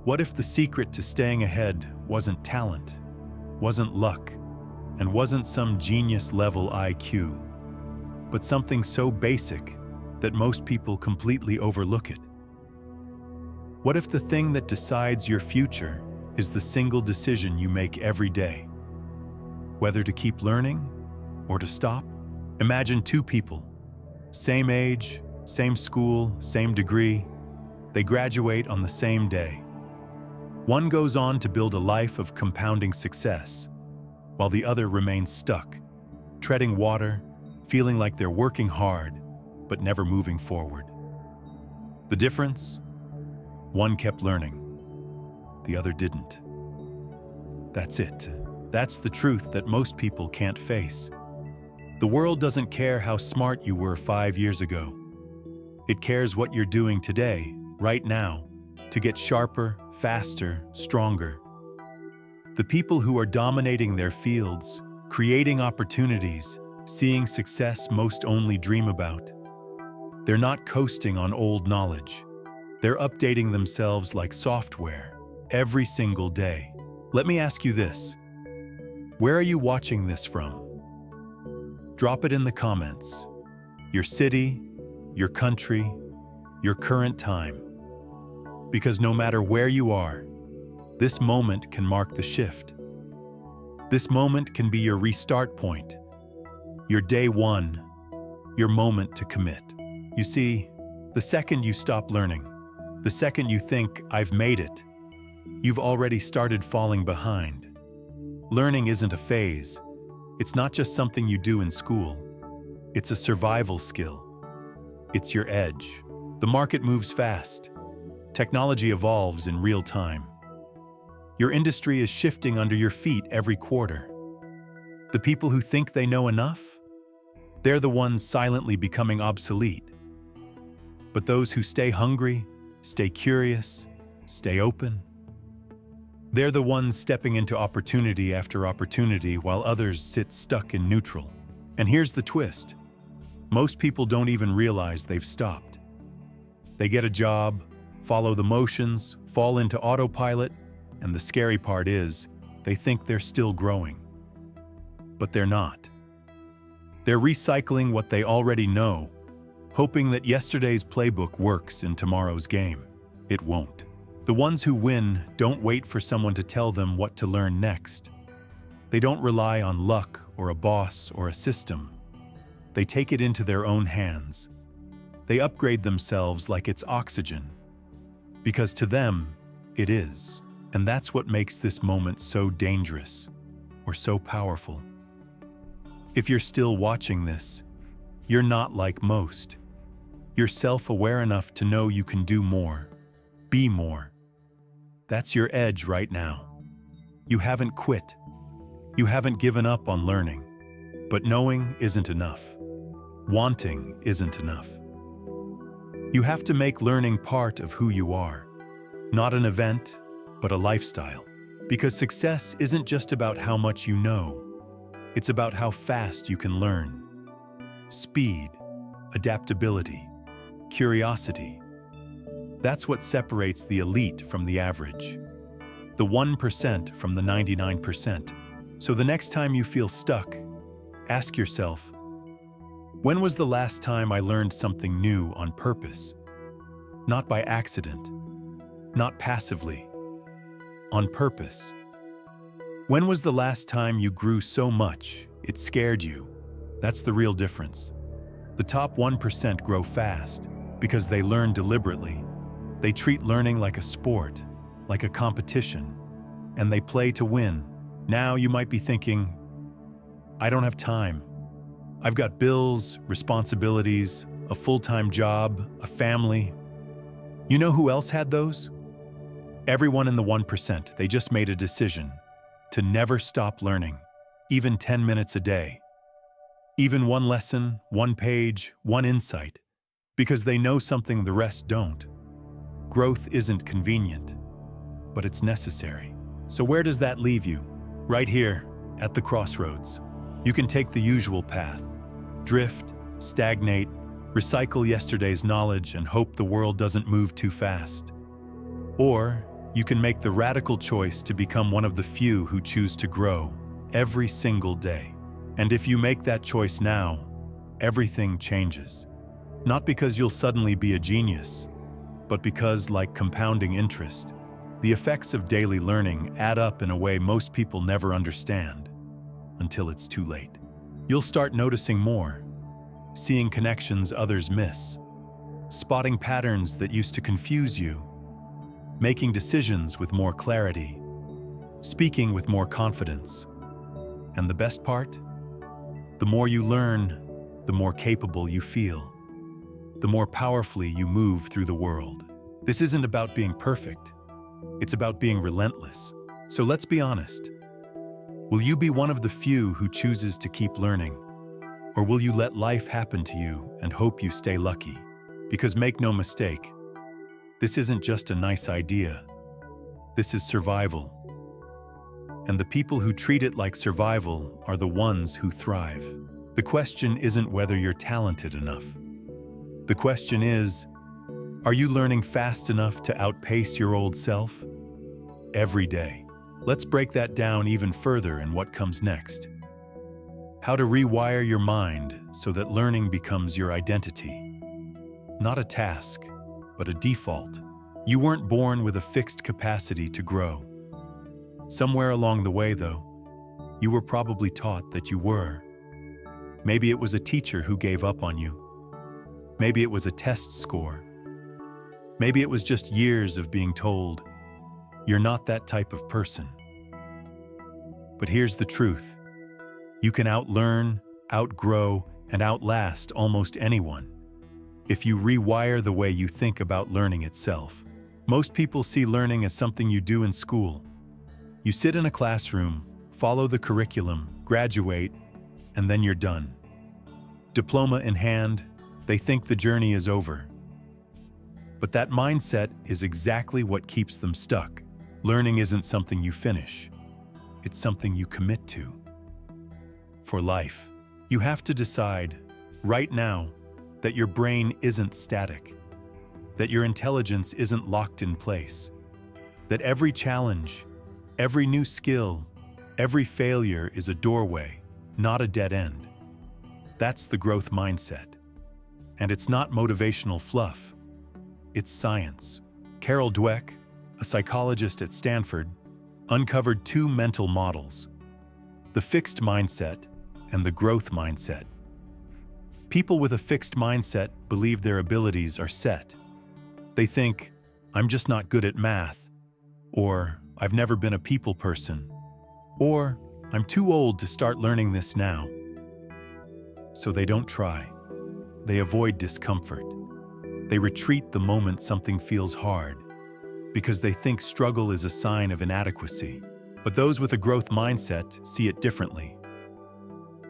What if the secret to staying ahead wasn't talent, wasn't luck, and wasn't some genius-level IQ, but something so basic that most people completely overlook it? What if the thing that decides your future is the single decision you make every day? Whether to keep learning or to stop? Imagine two people, same age, same school, same degree. They graduate on the same day. One goes on to build a life of compounding success, while the other remains stuck, treading water, feeling like they're working hard, but never moving forward. The difference? One kept learning, the other didn't. That's it. That's the truth that most people can't face. The world doesn't care how smart you were 5 years ago. It cares what you're doing today, right now, to get sharper, faster, stronger. The people who are dominating their fields, creating opportunities, seeing success most only dream about. They're not coasting on old knowledge. They're updating themselves like software every single day. Let me ask you this. Where are you watching this from? Drop it in the comments. Your city, your country, your current time. Because no matter where you are, this moment can mark the shift. This moment can be your restart point, your day one, your moment to commit. You see, the second you stop learning, the second you think, "I've made it," you've already started falling behind. Learning isn't a phase. It's not just something you do in school. It's a survival skill. It's your edge. The market moves fast. Technology evolves in real time. Your industry is shifting under your feet every quarter. The people who think they know enough? They're the ones silently becoming obsolete. But those who stay hungry, stay curious, stay open, they're the ones stepping into opportunity after opportunity while others sit stuck in neutral. And here's the twist. Most people don't even realize they've stopped. They get a job, follow the motions, fall into autopilot, and the scary part is, they think they're still growing. But they're not. They're recycling what they already know, hoping that yesterday's playbook works in tomorrow's game. It won't. The ones who win don't wait for someone to tell them what to learn next. They don't rely on luck or a boss or a system. They take it into their own hands. They upgrade themselves like it's oxygen. Because to them, it is. And that's what makes this moment so dangerous or so powerful. If you're still watching this, you're not like most. You're self-aware enough to know you can do more, be more. That's your edge right now. You haven't quit. You haven't given up on learning. But knowing isn't enough. Wanting isn't enough. You have to make learning part of who you are. Not an event, but a lifestyle. Because success isn't just about how much you know. It's about how fast you can learn. Speed, adaptability, curiosity. That's what separates the elite from the average. The 1% from the 99%. So the next time you feel stuck, ask yourself, when was the last time I learned something new on purpose? Not by accident, not passively, on purpose. When was the last time you grew so much it scared you? That's the real difference. The top 1% grow fast because they learn deliberately. They treat learning like a sport, like a competition, and they play to win. Now you might be thinking, I don't have time. I've got bills, responsibilities, a full-time job, a family. You know who else had those? Everyone in the 1%. They just made a decision to never stop learning, even 10 minutes a day. Even one lesson, one page, one insight, because they know something the rest don't. Growth isn't convenient, but it's necessary. So where does that leave you? Right here, at the crossroads. You can take the usual path. Drift, stagnate, recycle yesterday's knowledge and hope the world doesn't move too fast. Or You can make the radical choice to become one of the few who choose to grow every single day. And if you make that choice now, everything changes. Not because you'll suddenly be a genius, but because, like compounding interest, the effects of daily learning add up in a way most people never understand until it's too late. You'll start noticing more, seeing connections others miss, spotting patterns that used to confuse you, making decisions with more clarity, speaking with more confidence. And the best part? The more you learn, the more capable you feel, the more powerfully you move through the world. This isn't about being perfect. It's about being relentless. So let's be honest. Will you be one of the few who chooses to keep learning? Or will you let life happen to you and hope you stay lucky? Because make no mistake, this isn't just a nice idea. This is survival. And the people who treat it like survival are the ones who thrive. The question isn't whether you're talented enough. The question is, are you learning fast enough to outpace your old self? Every day. Let's break that down even further in what comes next. How to rewire your mind so that learning becomes your identity. Not a task, but a default. You weren't born with a fixed capacity to grow. Somewhere along the way, though, you were probably taught that you were. Maybe it was a teacher who gave up on you. Maybe it was a test score. Maybe it was just years of being told, you're not that type of person. But here's the truth. You can outlearn, outgrow, and outlast almost anyone if you rewire the way you think about learning itself. Most people see learning as something you do in school. You sit in a classroom, follow the curriculum, graduate, and then you're done. Diploma in hand, they think the journey is over. But that mindset is exactly what keeps them stuck. Learning isn't something you finish. It's something you commit to. For life, you have to decide, right now, that your brain isn't static, that your intelligence isn't locked in place, that every challenge, every new skill, every failure is a doorway, not a dead end. That's the growth mindset. And it's not motivational fluff. It's science. Carol Dweck, a psychologist at Stanford, uncovered two mental models: the fixed mindset and the growth mindset. People with a fixed mindset believe their abilities are set. They think, I'm just not good at math, or I've never been a people person, or I'm too old to start learning this now. So they don't try. They avoid discomfort. They retreat the moment something feels hard, because they think struggle is a sign of inadequacy. But those with a growth mindset see it differently.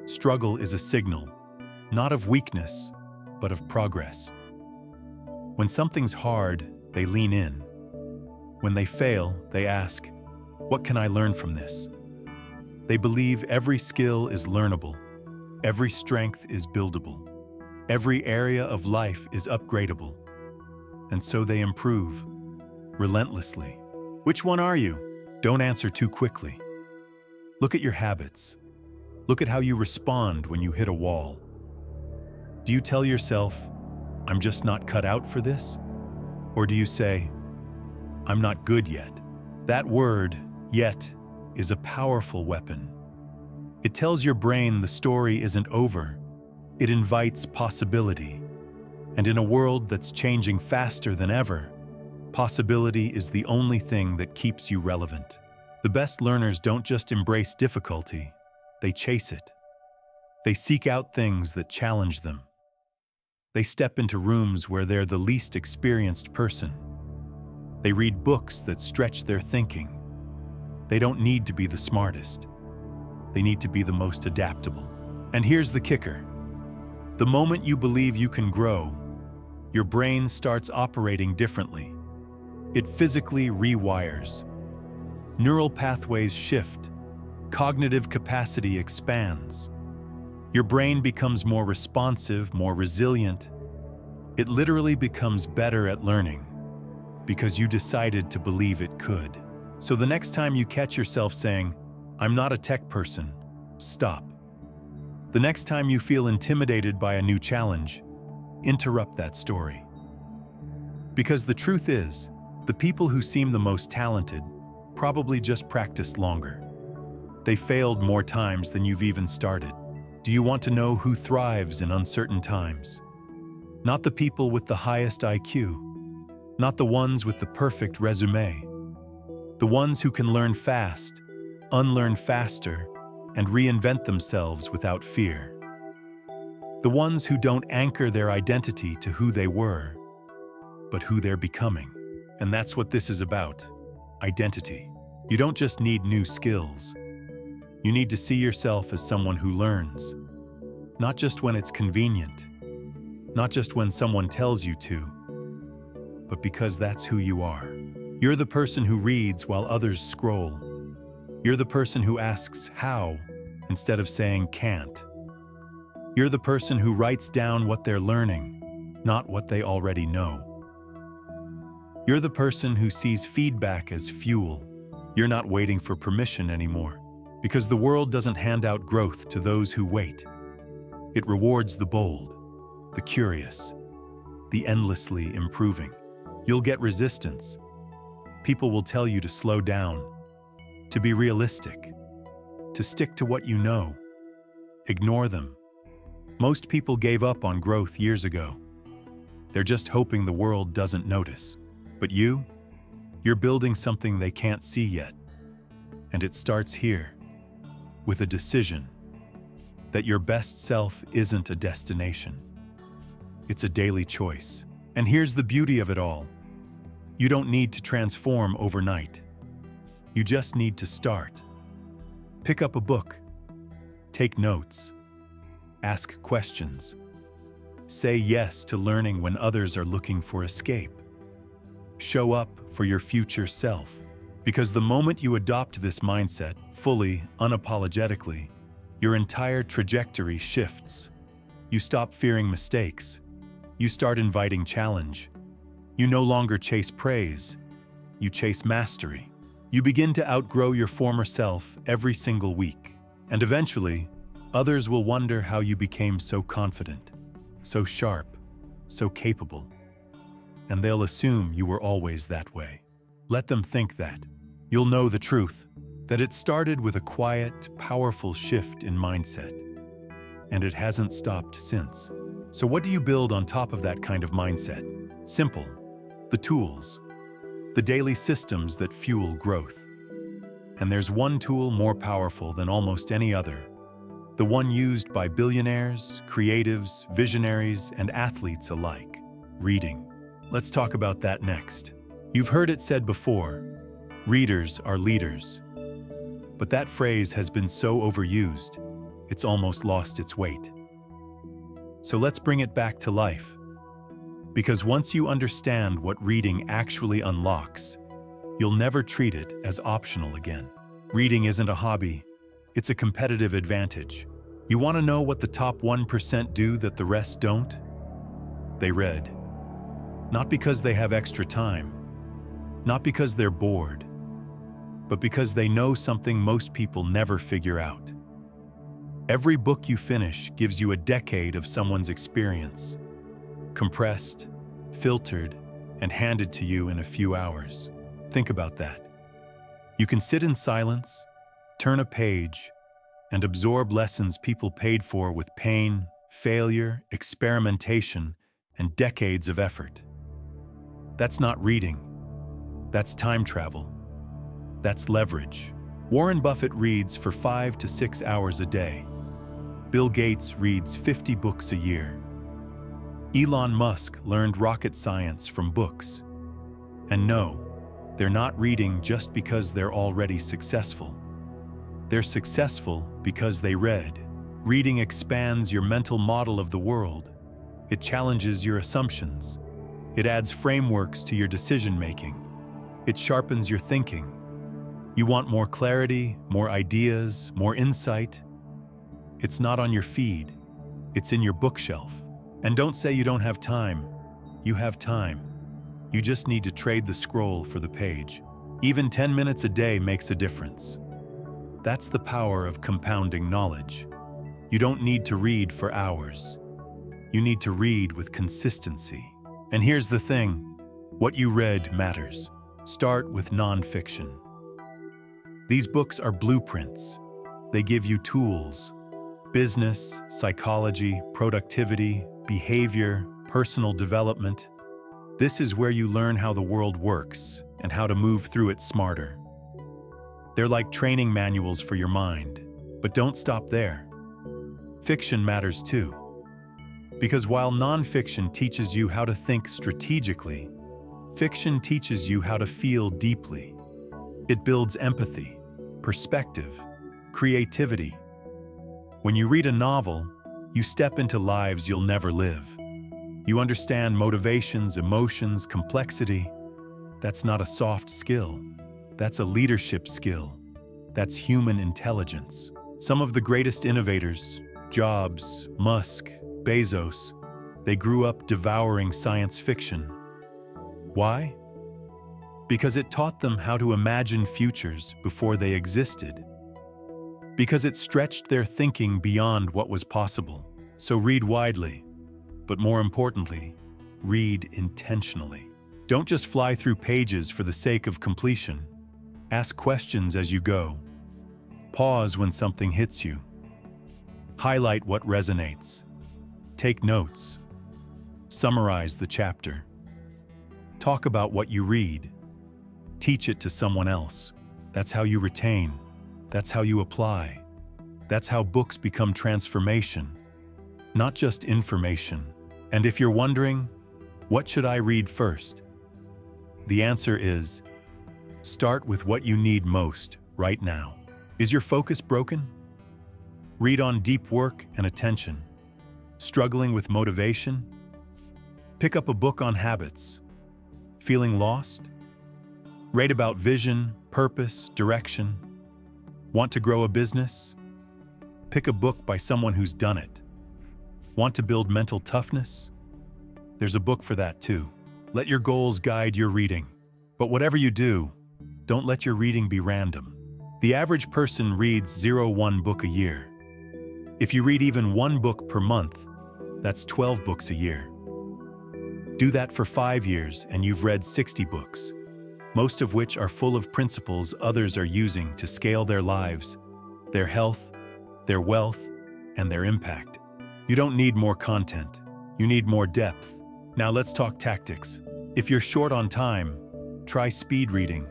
Struggle is a signal, not of weakness, but of progress. When something's hard, they lean in. When they fail, they ask, what can I learn from this? They believe every skill is learnable, every strength is buildable, every area of life is upgradable. And so they improve, relentlessly. Which one are you? Don't answer too quickly. Look at your habits. Look at how you respond when you hit a wall. Do you tell yourself, I'm just not cut out for this? Or do you say, I'm not good yet? That word, yet, is a powerful weapon. It tells your brain the story isn't over. It invites possibility. And in a world that's changing faster than ever, possibility is the only thing that keeps you relevant. The best learners don't just embrace difficulty, they chase it. They seek out things that challenge them. They step into rooms where they're the least experienced person. They read books that stretch their thinking. They don't need to be the smartest. They need to be the most adaptable. And here's the kicker. The moment you believe you can grow, your brain starts operating differently. It physically rewires. Neural pathways shift. Cognitive capacity expands. Your brain becomes more responsive, more resilient. It literally becomes better at learning because you decided to believe it could. So the next time you catch yourself saying, "I'm not a tech person," stop. The next time you feel intimidated by a new challenge, interrupt that story. Because the truth is, the people who seem the most talented probably just practiced longer. They failed more times than you've even started. Do you want to know who thrives in uncertain times? Not the people with the highest IQ, not the ones with the perfect resume. The ones who can learn fast, unlearn faster, and reinvent themselves without fear. The ones who don't anchor their identity to who they were, but who they're becoming. And that's what this is about, identity. You don't just need new skills. You need to see yourself as someone who learns, not just when it's convenient, not just when someone tells you to, but because that's who you are. You're the person who reads while others scroll. You're the person who asks how instead of saying can't. You're the person who writes down what they're learning, not what they already know. You're the person who sees feedback as fuel. You're not waiting for permission anymore, because the world doesn't hand out growth to those who wait. It rewards the bold, the curious, the endlessly improving. You'll get resistance. People will tell you to slow down, to be realistic, to stick to what you know. Ignore them. Most people gave up on growth years ago. They're just hoping the world doesn't notice. But you're building something they can't see yet. And it starts here, with a decision that your best self isn't a destination. It's a daily choice. And here's the beauty of it all. You don't need to transform overnight. You just need to start. Pick up a book. Take notes. Ask questions. Say yes to learning when others are looking for escape. Show up for your future self. Because the moment you adopt this mindset, fully, unapologetically, your entire trajectory shifts. You stop fearing mistakes. You start inviting challenge. You no longer chase praise. You chase mastery. You begin to outgrow your former self every single week. And eventually, others will wonder how you became so confident, so sharp, so capable. And they'll assume you were always that way. Let them think that. You'll know the truth, that it started with a quiet, powerful shift in mindset. And it hasn't stopped since. So what do you build on top of that kind of mindset? Simple. The tools. The daily systems that fuel growth. And there's one tool more powerful than almost any other. The one used by billionaires, creatives, visionaries, and athletes alike. Reading. Let's talk about that next. You've heard it said before, readers are leaders. But that phrase has been so overused, it's almost lost its weight. So let's bring it back to life. Because once you understand what reading actually unlocks, you'll never treat it as optional again. Reading isn't a hobby, it's a competitive advantage. You want to know what the top 1% do that the rest don't? They read. Not because they have extra time, not because they're bored, but because they know something most people never figure out. Every book you finish gives you a decade of someone's experience, compressed, filtered, and handed to you in a few hours. Think about that. You can sit in silence, turn a page, and absorb lessons people paid for with pain, failure, experimentation, and decades of effort. That's not reading. That's time travel. That's leverage. Warren Buffett reads for 5 to 6 hours a day. Bill Gates reads 50 books a year. Elon Musk learned rocket science from books. And no, they're not reading just because they're already successful. They're successful because they read. Reading expands your mental model of the world. It challenges your assumptions. It adds frameworks to your decision-making. It sharpens your thinking. You want more clarity, more ideas, more insight? It's not on your feed. It's in your bookshelf. And don't say you don't have time. You have time. You just need to trade the scroll for the page. Even 10 minutes a day makes a difference. That's the power of compounding knowledge. You don't need to read for hours. You need to read with consistency. And here's the thing, what you read matters. Start with nonfiction. These books are blueprints. They give you tools. Business, psychology, productivity, behavior, personal development. This is where you learn how the world works and how to move through it smarter. They're like training manuals for your mind, but don't stop there. Fiction matters too. Because while nonfiction teaches you how to think strategically, fiction teaches you how to feel deeply. It builds empathy, perspective, creativity. When you read a novel, you step into lives you'll never live. You understand motivations, emotions, complexity. That's not a soft skill. That's a leadership skill. That's human intelligence. Some of the greatest innovators, Jobs, Musk, Bezos, they grew up devouring science fiction. Why? Because it taught them how to imagine futures before they existed. Because it stretched their thinking beyond what was possible. So read widely, but more importantly, read intentionally. Don't just fly through pages for the sake of completion. Ask questions as you go. Pause when something hits you. Highlight what resonates. Take notes. Summarize the chapter. Talk about what you read. Teach it to someone else. That's how you retain. That's how you apply. That's how books become transformation, not just information. And if you're wondering, what should I read first? The answer is, start with what you need most right now. Is your focus broken? Read on deep work and attention. Struggling with motivation? Pick up a book on habits. Feeling lost? Read about vision, purpose, direction. Want to grow a business? Pick a book by someone who's done it. Want to build mental toughness? There's a book for that too. Let your goals guide your reading. But whatever you do, don't let your reading be random. The average person reads 1 book a year. If you read even 1 book per month, that's 12 books a year. Do that for 5 years and you've read 60 books, most of which are full of principles others are using to scale their lives, their health, their wealth, and their impact. You don't need more content, you need more depth. Now let's talk tactics. If you're short on time, try speed reading.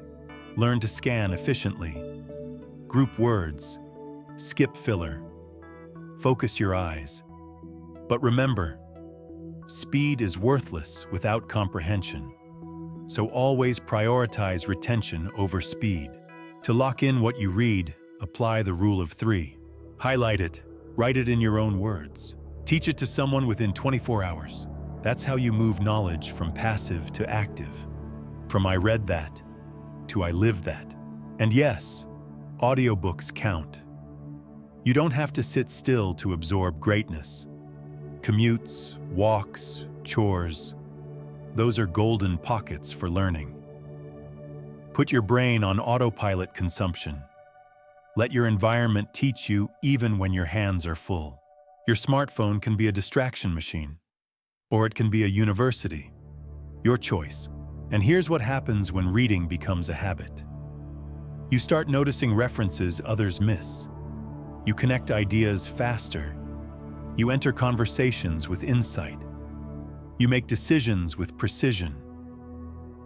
Learn to scan efficiently. Group words. Skip filler. Focus your eyes. But remember, speed is worthless without comprehension. So always prioritize retention over speed. To lock in what you read, apply the rule of 3. Highlight it, write it in your own words. Teach it to someone within 24 hours. That's how you move knowledge from passive to active. From I read that to I live that. And yes, audiobooks count. You don't have to sit still to absorb greatness. Commutes, walks, chores, those are golden pockets for learning. Put your brain on autopilot consumption. Let your environment teach you even when your hands are full. Your smartphone can be a distraction machine, or it can be a university. Your choice. And here's what happens when reading becomes a habit. You start noticing references others miss. You connect ideas faster. You enter conversations with insight. You make decisions with precision.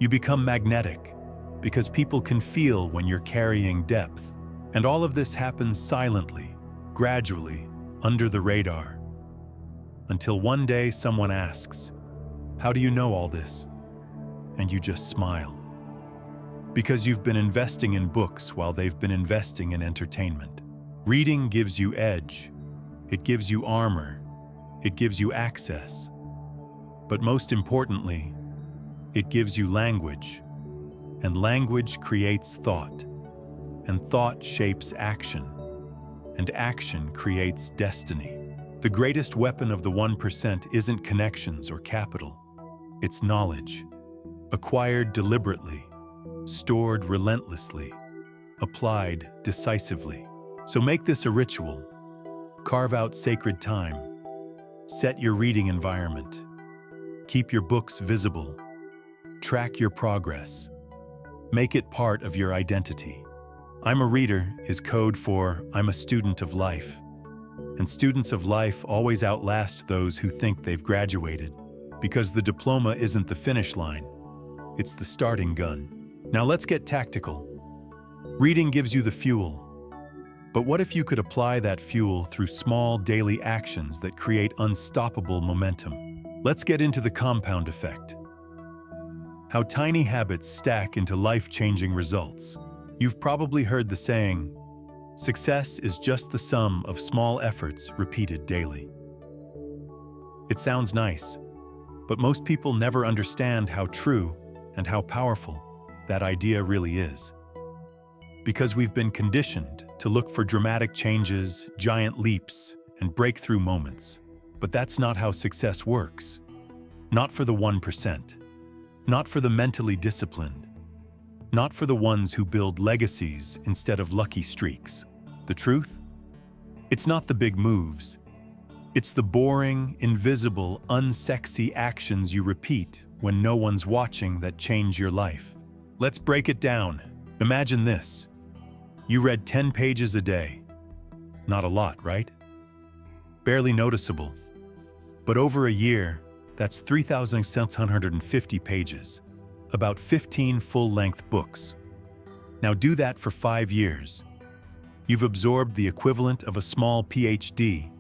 You become magnetic because people can feel when you're carrying depth. And all of this happens silently, gradually, under the radar. Until one day someone asks, "How do you know all this?" And you just smile. Because you've been investing in books while they've been investing in entertainment. Reading gives you edge. It gives you armor. It gives you access. But most importantly, it gives you language. And language creates thought. And thought shapes action. And action creates destiny. The greatest weapon of the 1% isn't connections or capital. It's knowledge. acquired deliberately, stored relentlessly, applied decisively. So make this a ritual. Carve out sacred time. Set your reading environment. Keep your books visible. Track your progress. Make it part of your identity. I'm a reader is code for I'm a student of life. And students of life always outlast those who think they've graduated, because the diploma isn't the finish line, it's the starting gun. Now let's get tactical. Reading gives you the fuel. But what if you could apply that fuel through small daily actions that create unstoppable momentum? Let's get into the compound effect. How tiny habits stack into life-changing results. You've probably heard the saying, success is just the sum of small efforts repeated daily. It sounds nice, but most people never understand how true and how powerful that idea really is. Because we've been conditioned to look for dramatic changes, giant leaps, and breakthrough moments. But that's not how success works. Not for the 1%. Not for the mentally disciplined. Not for the ones who build legacies instead of lucky streaks. The truth? It's not the big moves. It's the boring, invisible, unsexy actions you repeat when no one's watching that change your life. Let's break it down. Imagine this. You read 10 pages a day. Not a lot, right? Barely noticeable. But over a year, that's 3,650 pages. About 15 full-length books. Now do that for 5 years. You've absorbed the equivalent of a small PhD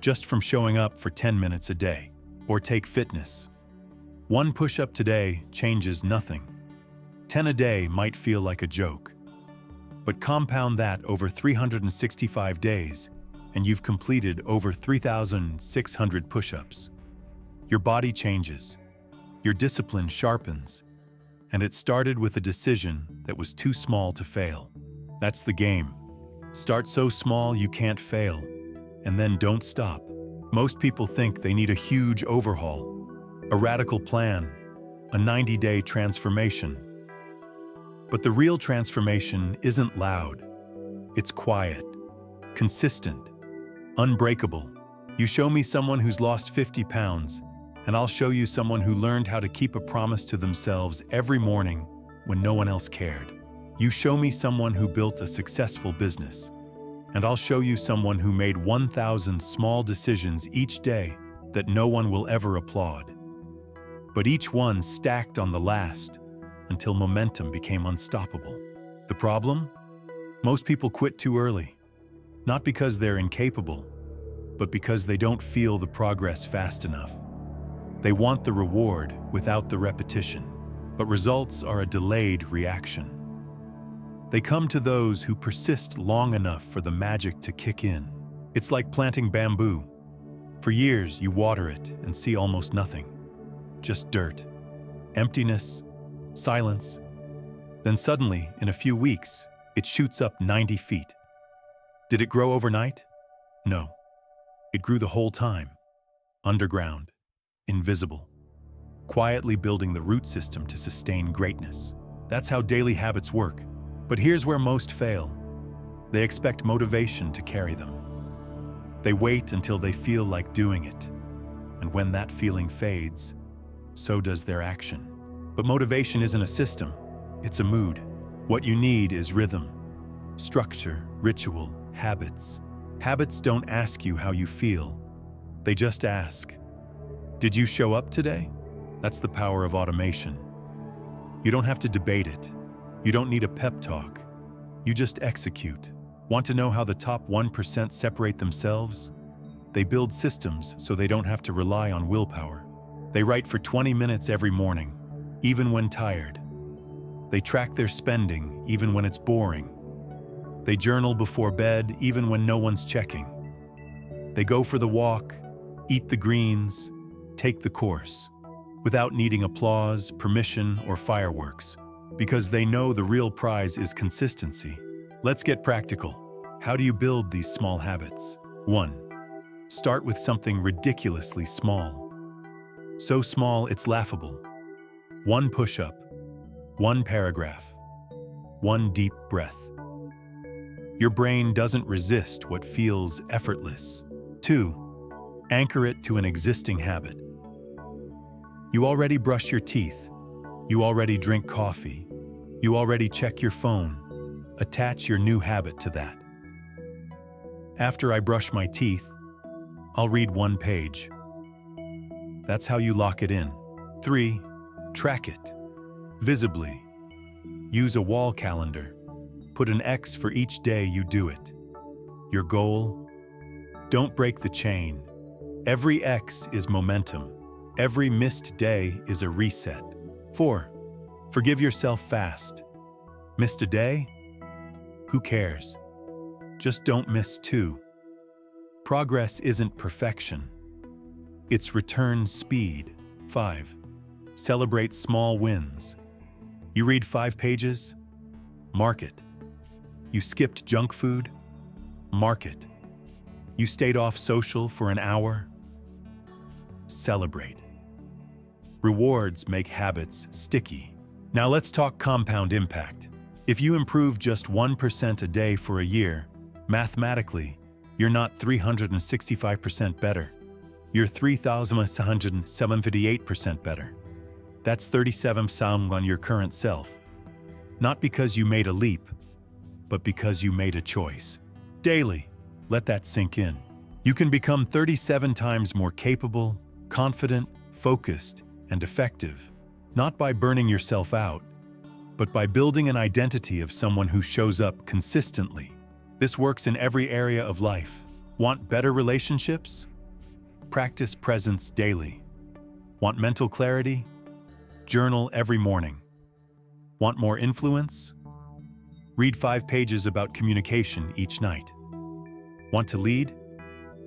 just from showing up for 10 minutes a day. Or take fitness. 1 push-up today changes nothing. 10 a day might feel like a joke. But compound that over 365 days, and you've completed over 3,600 push-ups. Your body changes. Your discipline sharpens. And it started with a decision that was too small to fail. That's the game. Start so small you can't fail, and then don't stop. Most people think they need a huge overhaul, a radical plan, a 90-day transformation. But the real transformation isn't loud. It's quiet, consistent, unbreakable. You show me someone who's lost 50 pounds, and I'll show you someone who learned how to keep a promise to themselves every morning when no one else cared. You show me someone who built a successful business, and I'll show you someone who made 1,000 small decisions each day that no one will ever applaud. But each one stacked on the last until momentum became unstoppable. The problem? Most people quit too early, not because they're incapable, but because they don't feel the progress fast enough. They want the reward without the repetition, but results are a delayed reaction. They come to those who persist long enough for the magic to kick in. It's like planting bamboo. For years, you water it and see almost nothing. Just dirt, emptiness, silence. Then suddenly, in a few weeks, it shoots up 90 feet. Did it grow overnight? No. It grew the whole time. Underground. Invisible, quietly building the root system to sustain greatness. That's how daily habits work. But here's where most fail. They expect motivation to carry them. They wait until they feel like doing it. And when that feeling fades, so does their action. But motivation isn't a system, it's a mood. What you need is rhythm, structure, ritual, habits. Habits don't ask you how you feel. They just ask, did you show up today? That's the power of automation. You don't have to debate it. You don't need a pep talk. You just execute. Want to know how the top 1% separate themselves? They build systems so they don't have to rely on willpower. They write for 20 minutes every morning, even when tired. They track their spending, even when it's boring. They journal before bed, even when no one's checking. They go for the walk, eat the greens, take the course, without needing applause, permission, or fireworks, because they know the real prize is consistency. Let's get practical. How do you build these small habits? 1. Start with something ridiculously small. So small it's laughable. One push-up, one paragraph, one deep breath. Your brain doesn't resist what feels effortless. 2. Anchor it to an existing habit. You already brush your teeth. You already drink coffee. You already check your phone. Attach your new habit to that. After I brush my teeth, I'll read one page. That's how you lock it in. 3. Track it. Visibly. Use a wall calendar. Put an X for each day you do it. Your goal? Don't break the chain. Every X is momentum. Every missed day is a reset. 4. Forgive yourself fast. Missed a day? Who cares? Just don't miss 2. Progress isn't perfection. It's return speed. 5. Celebrate small wins. You read 5 pages? Mark it. You skipped junk food? Mark it. You stayed off social for an hour? Celebrate. Rewards make habits sticky. Now let's talk compound impact. If you improve just 1% a day for a year, mathematically, you're not 365% better. You're 3,178% better. That's 37% on your current self. Not because you made a leap, but because you made a choice. Daily, let that sink in. You can become 37 times more capable, confident, focused, and effective, not by burning yourself out, but by building an identity of someone who shows up consistently. This works in every area of life. Want better relationships? Practice presence daily. Want mental clarity? Journal every morning. Want more influence? Read 5 pages about communication each night. Want to lead?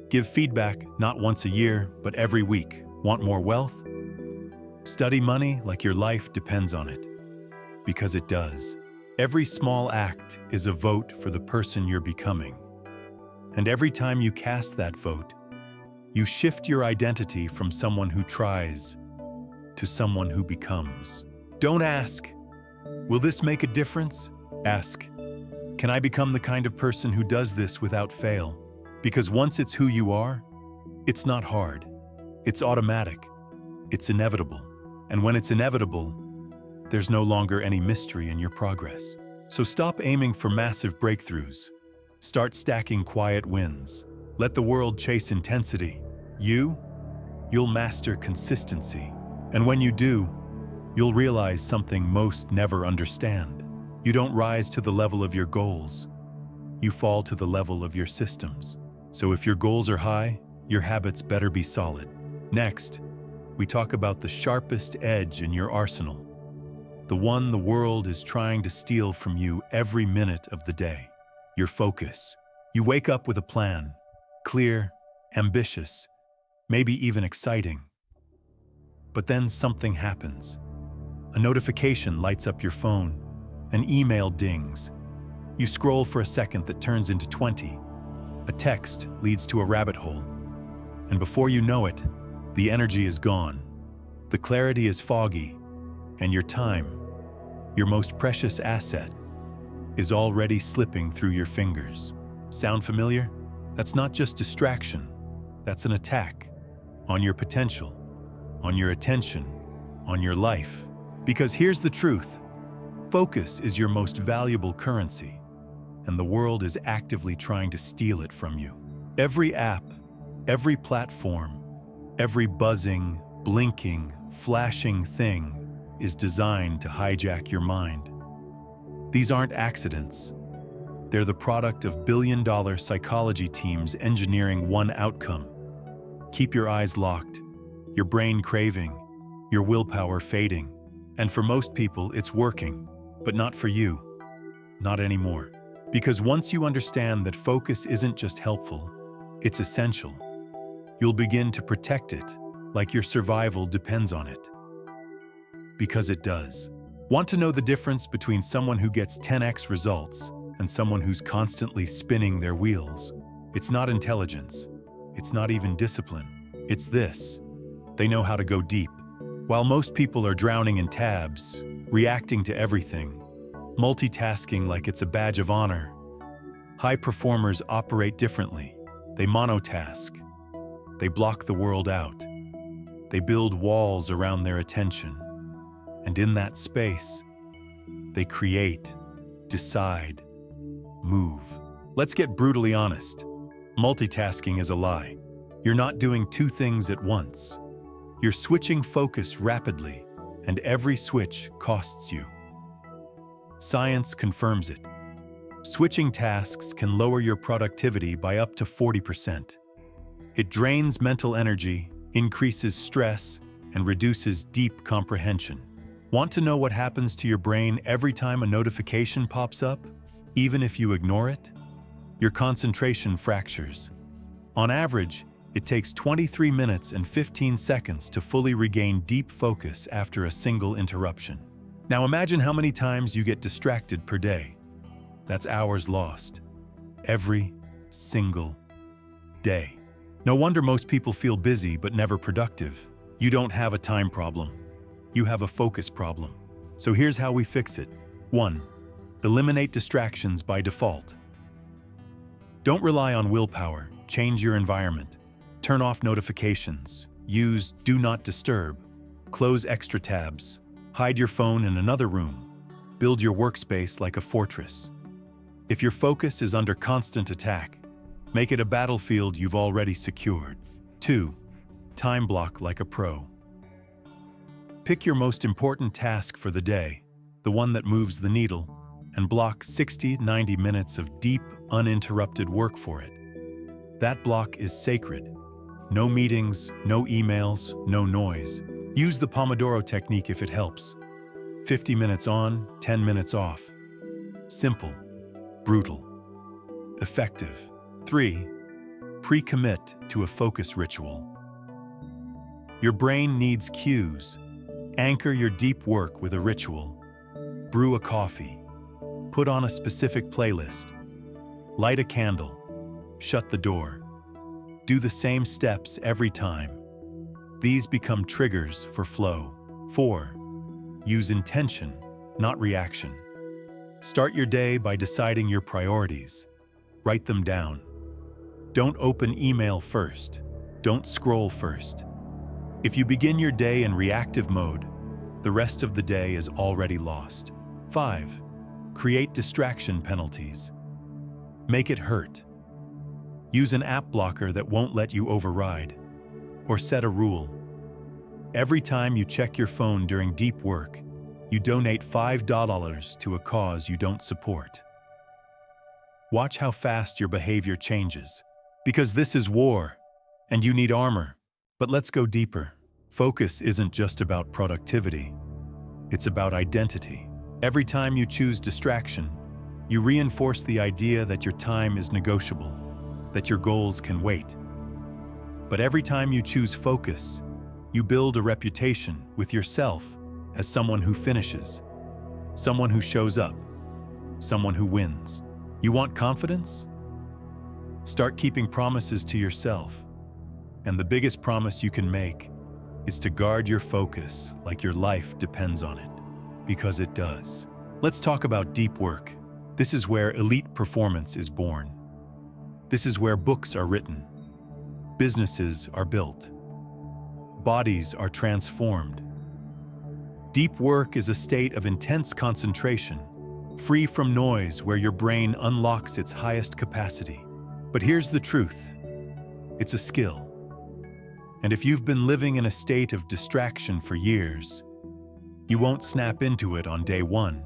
Give feedback not once a year, but every week. Want more wealth? Study money like your life depends on it. Because it does. Every small act is a vote for the person you're becoming. And every time you cast that vote, you shift your identity from someone who tries to someone who becomes. Don't ask, will this make a difference? Ask, can I become the kind of person who does this without fail? Because once it's who you are, it's not hard. It's automatic. It's inevitable. And when it's inevitable, there's no longer any mystery in your progress. So stop aiming for massive breakthroughs. Start stacking quiet wins. Let the world chase intensity. You'll master consistency. And when you do, you'll realize something most never understand. You don't rise to the level of your goals. You fall to the level of your systems. So if your goals are high, your habits better be solid. Next, we talk about the sharpest edge in your arsenal. The one the world is trying to steal from you every minute of the day. Your focus. You wake up with a plan. Clear, ambitious, maybe even exciting. But then something happens. A notification lights up your phone. An email dings. You scroll for a second that turns into 20. A text leads to a rabbit hole. And before you know it, the energy is gone. The clarity is foggy. And your time, your most precious asset, is already slipping through your fingers. Sound familiar? That's not just distraction. That's an attack on your potential, on your attention, on your life. Because here's the truth. Focus is your most valuable currency, and the world is actively trying to steal it from you. Every app, every platform, every buzzing, blinking, flashing thing is designed to hijack your mind. These aren't accidents. They're the product of billion-dollar psychology teams engineering one outcome. Keep your eyes locked, your brain craving, your willpower fading. And for most people, it's working, but not for you. Not anymore. Because once you understand that focus isn't just helpful, it's essential, you'll begin to protect it like your survival depends on it. Because it does. Want to know the difference between someone who gets 10x results and someone who's constantly spinning their wheels? It's not intelligence. It's not even discipline. It's this. They know how to go deep. While most people are drowning in tabs, reacting to everything, multitasking like it's a badge of honor, high performers operate differently. They monotask. They block the world out. They build walls around their attention. And in that space, they create, decide, move. Let's get brutally honest. Multitasking is a lie. You're not doing two things at once. You're switching focus rapidly, and every switch costs you. Science confirms it. Switching tasks can lower your productivity by up to 40%. It drains mental energy, increases stress, and reduces deep comprehension. Want to know what happens to your brain every time a notification pops up, even if you ignore it? Your concentration fractures. On average, it takes 23 minutes and 15 seconds to fully regain deep focus after a single interruption. Now imagine how many times you get distracted per day. That's hours lost. Every single day. No wonder most people feel busy but never productive. You don't have a time problem. You have a focus problem. So here's how we fix it. 1. Eliminate distractions by default. Don't rely on willpower. Change your environment. Turn off notifications. Use Do Not Disturb. Close extra tabs. Hide your phone in another room. Build your workspace like a fortress. If your focus is under constant attack, make it a battlefield you've already secured. 2. Time block like a pro. Pick your most important task for the day, the one that moves the needle, and block 60-90 minutes of deep, uninterrupted work for it. That block is sacred. No meetings, no emails, no noise. Use the Pomodoro technique if it helps. 50 minutes on, 10 minutes off. Simple, brutal, effective. 3. Pre-commit to a focus ritual. Your brain needs cues. Anchor your deep work with a ritual. Brew a coffee. Put on a specific playlist. Light a candle. Shut the door. Do the same steps every time. These become triggers for flow. 4. Use intention, not reaction. Start your day by deciding your priorities. Write them down. Don't open email first. Don't scroll first. If you begin your day in reactive mode, the rest of the day is already lost. 5. Create distraction penalties. Make it hurt. Use an app blocker that won't let you override. Or set a rule. Every time you check your phone during deep work, you donate $5 to a cause you don't support. Watch how fast your behavior changes. Because this is war, and you need armor. But let's go deeper. Focus isn't just about productivity. It's about identity. Every time you choose distraction, you reinforce the idea that your time is negotiable, that your goals can wait. But every time you choose focus, you build a reputation with yourself as someone who finishes, someone who shows up, someone who wins. You want confidence? Start keeping promises to yourself. And the biggest promise you can make is to guard your focus like your life depends on it, because it does. Let's talk about deep work. This is where elite performance is born. This is where books are written, businesses are built, bodies are transformed. Deep work is a state of intense concentration, free from noise, where your brain unlocks its highest capacity. But here's the truth. It's a skill. And if you've been living in a state of distraction for years, you won't snap into it on day one.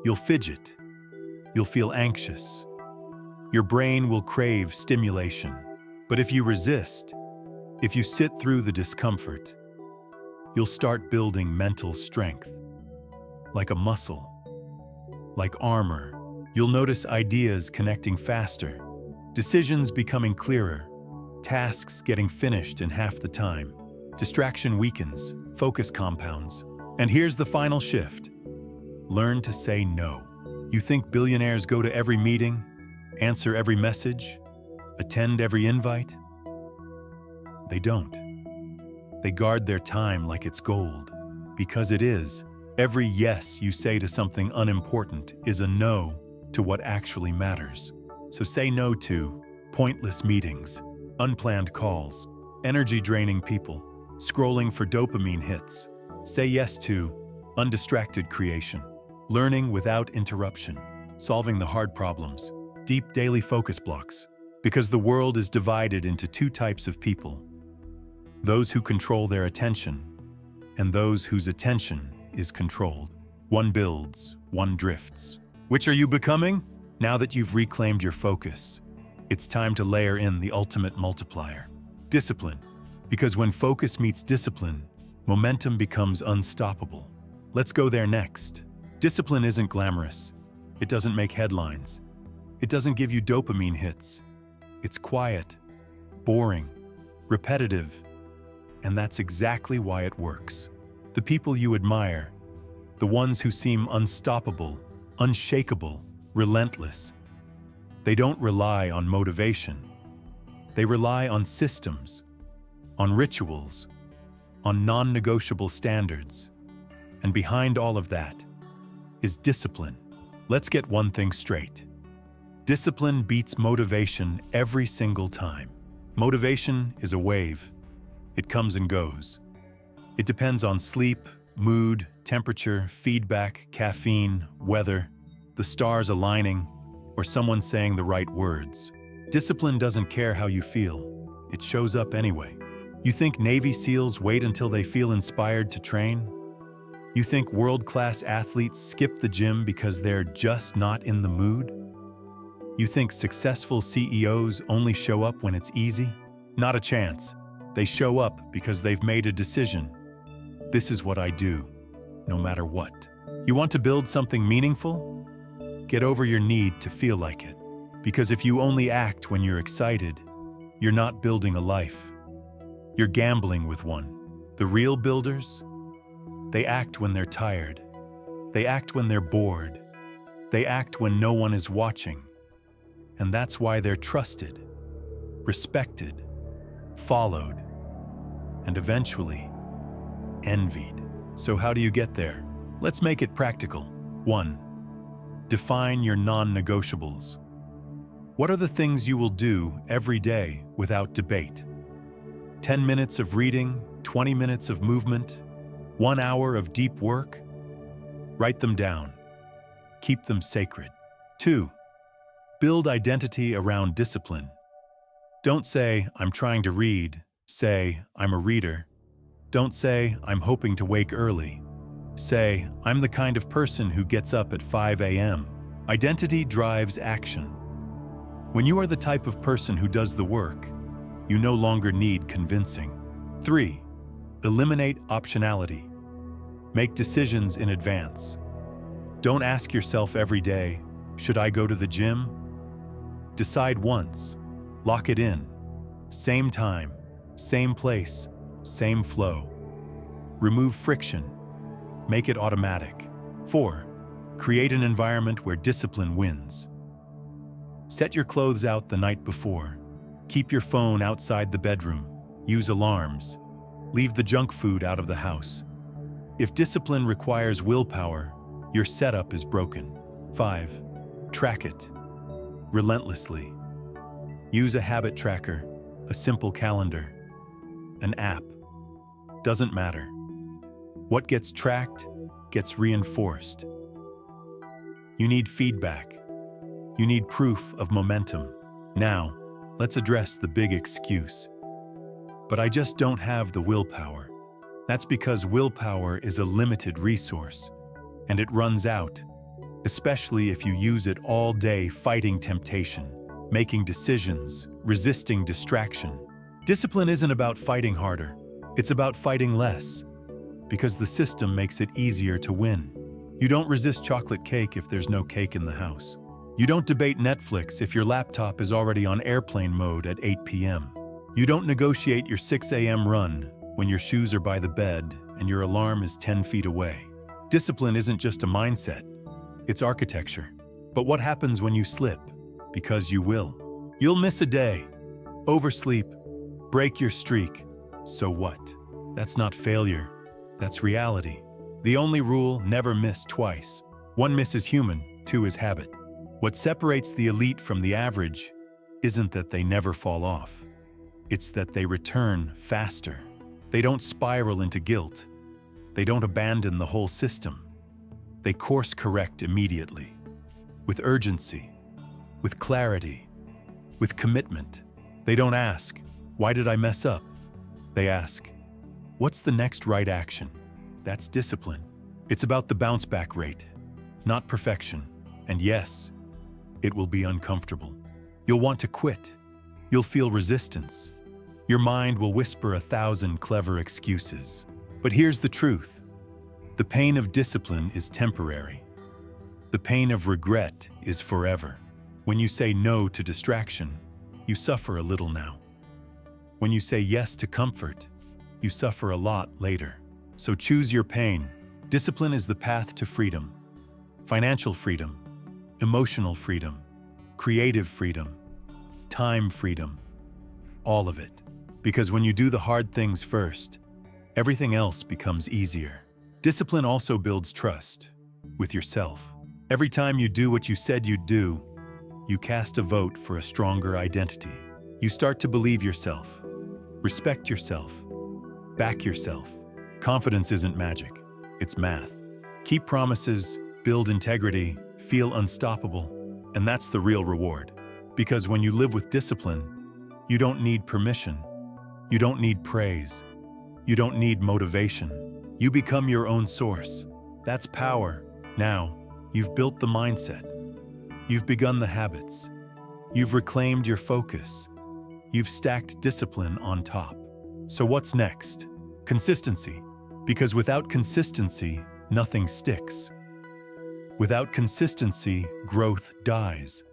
You'll fidget. You'll feel anxious. Your brain will crave stimulation. But if you resist, if you sit through the discomfort, you'll start building mental strength. Like a muscle. Like armor. You'll notice ideas connecting faster, decisions becoming clearer, tasks getting finished in half the time. Distraction weakens, focus compounds. And here's the final shift. Learn to say no. You think billionaires go to every meeting, answer every message, attend every invite? They don't. They guard their time like it's gold. Because it is. Every yes you say to something unimportant is a no to what actually matters. So say no to pointless meetings, unplanned calls, energy-draining people, scrolling for dopamine hits. Say yes to undistracted creation, learning without interruption, solving the hard problems, deep daily focus blocks. Because the world is divided into two types of people: those who control their attention and those whose attention is controlled. One builds, one drifts. Which are you becoming? Now that you've reclaimed your focus, it's time to layer in the ultimate multiplier: discipline. Because when focus meets discipline, momentum becomes unstoppable. Let's go there next. Discipline isn't glamorous. It doesn't make headlines. It doesn't give you dopamine hits. It's quiet, boring, repetitive, and that's exactly why it works. The people you admire, the ones who seem unstoppable, unshakable, relentless, they don't rely on motivation. They rely on systems, on rituals, on non-negotiable standards. And behind all of that is discipline. Let's get one thing straight. Discipline beats motivation every single time. Motivation is a wave. It comes and goes. It depends on sleep, mood, temperature, feedback, caffeine, weather, the stars aligning, or someone saying the right words. Discipline doesn't care how you feel. It shows up anyway. You think Navy SEALs wait until they feel inspired to train? You think world-class athletes skip the gym because they're just not in the mood? You think successful CEOs only show up when it's easy? Not a chance. They show up because they've made a decision. This is what I do, no matter what. You want to build something meaningful? Get over your need to feel like it. Because if you only act when you're excited, you're not building a life. You're gambling with one. The real builders? They act when they're tired. They act when they're bored. They act when no one is watching. And that's why they're trusted, respected, followed, and eventually envied. So how do you get there? Let's make it practical. 1. Define your non-negotiables. What are the things you will do every day without debate? 10 minutes of reading, 20 minutes of movement, 1 hour of deep work? Write them down. Keep them sacred. 2. Build identity around discipline. Don't say, "I'm trying to read." Say, "I'm a reader." Don't say, "I'm hoping to wake early." Say, "I'm the kind of person who gets up at 5 a.m." Identity drives action. When you are the type of person who does the work, you no longer need convincing. 3. Eliminate optionality. Make decisions in advance. Don't ask yourself every day, "Should I go to the gym?" Decide once. Lock it in. Same time, same place, same flow. Remove friction. Make it automatic. 4. Create an environment where discipline wins. Set your clothes out the night before. Keep your phone outside the bedroom. Use alarms. Leave the junk food out of the house. If discipline requires willpower, your setup is broken. 5. Track it. Relentlessly. Use a habit tracker, a simple calendar, an app. Doesn't matter. What gets tracked gets reinforced. You need feedback. You need proof of momentum. Now, let's address the big excuse. "But I just don't have the willpower." That's because willpower is a limited resource, and it runs out, especially if you use it all day fighting temptation, making decisions, resisting distraction. Discipline isn't about fighting harder. It's about fighting less, because the system makes it easier to win. You don't resist chocolate cake if there's no cake in the house. You don't debate Netflix if your laptop is already on airplane mode at 8 p.m. You don't negotiate your 6 a.m. run when your shoes are by the bed and your alarm is 10 feet away. Discipline isn't just a mindset, it's architecture. But what happens when you slip? Because you will. You'll miss a day, oversleep, break your streak. So what? That's not failure. That's reality. The only rule: never miss twice. One miss is human, two is habit. What separates the elite from the average isn't that they never fall off. It's that they return faster. They don't spiral into guilt. They don't abandon the whole system. They course correct immediately, with urgency, with clarity, with commitment. They don't ask, "Why did I mess up?" They ask, "What's the next right action?" That's discipline. It's about the bounce back rate, not perfection. And yes, it will be uncomfortable. You'll want to quit. You'll feel resistance. Your mind will whisper 1,000 clever excuses. But here's the truth. The pain of discipline is temporary. The pain of regret is forever. When you say no to distraction, you suffer a little now. When you say yes to comfort, you suffer a lot later. So choose your pain. Discipline is the path to freedom. Financial freedom, emotional freedom, creative freedom, time freedom, all of it. Because when you do the hard things first, everything else becomes easier. Discipline also builds trust with yourself. Every time you do what you said you'd do, you cast a vote for a stronger identity. You start to believe yourself, respect yourself, back yourself. Confidence isn't magic, it's math. Keep promises, build integrity, feel unstoppable, and that's the real reward. Because when you live with discipline, you don't need permission, you don't need praise, you don't need motivation. You become your own source. That's power. Now, you've built the mindset. You've begun the habits. You've reclaimed your focus. You've stacked discipline on top. So what's next? Consistency. Because without consistency, nothing sticks. Without consistency, growth dies.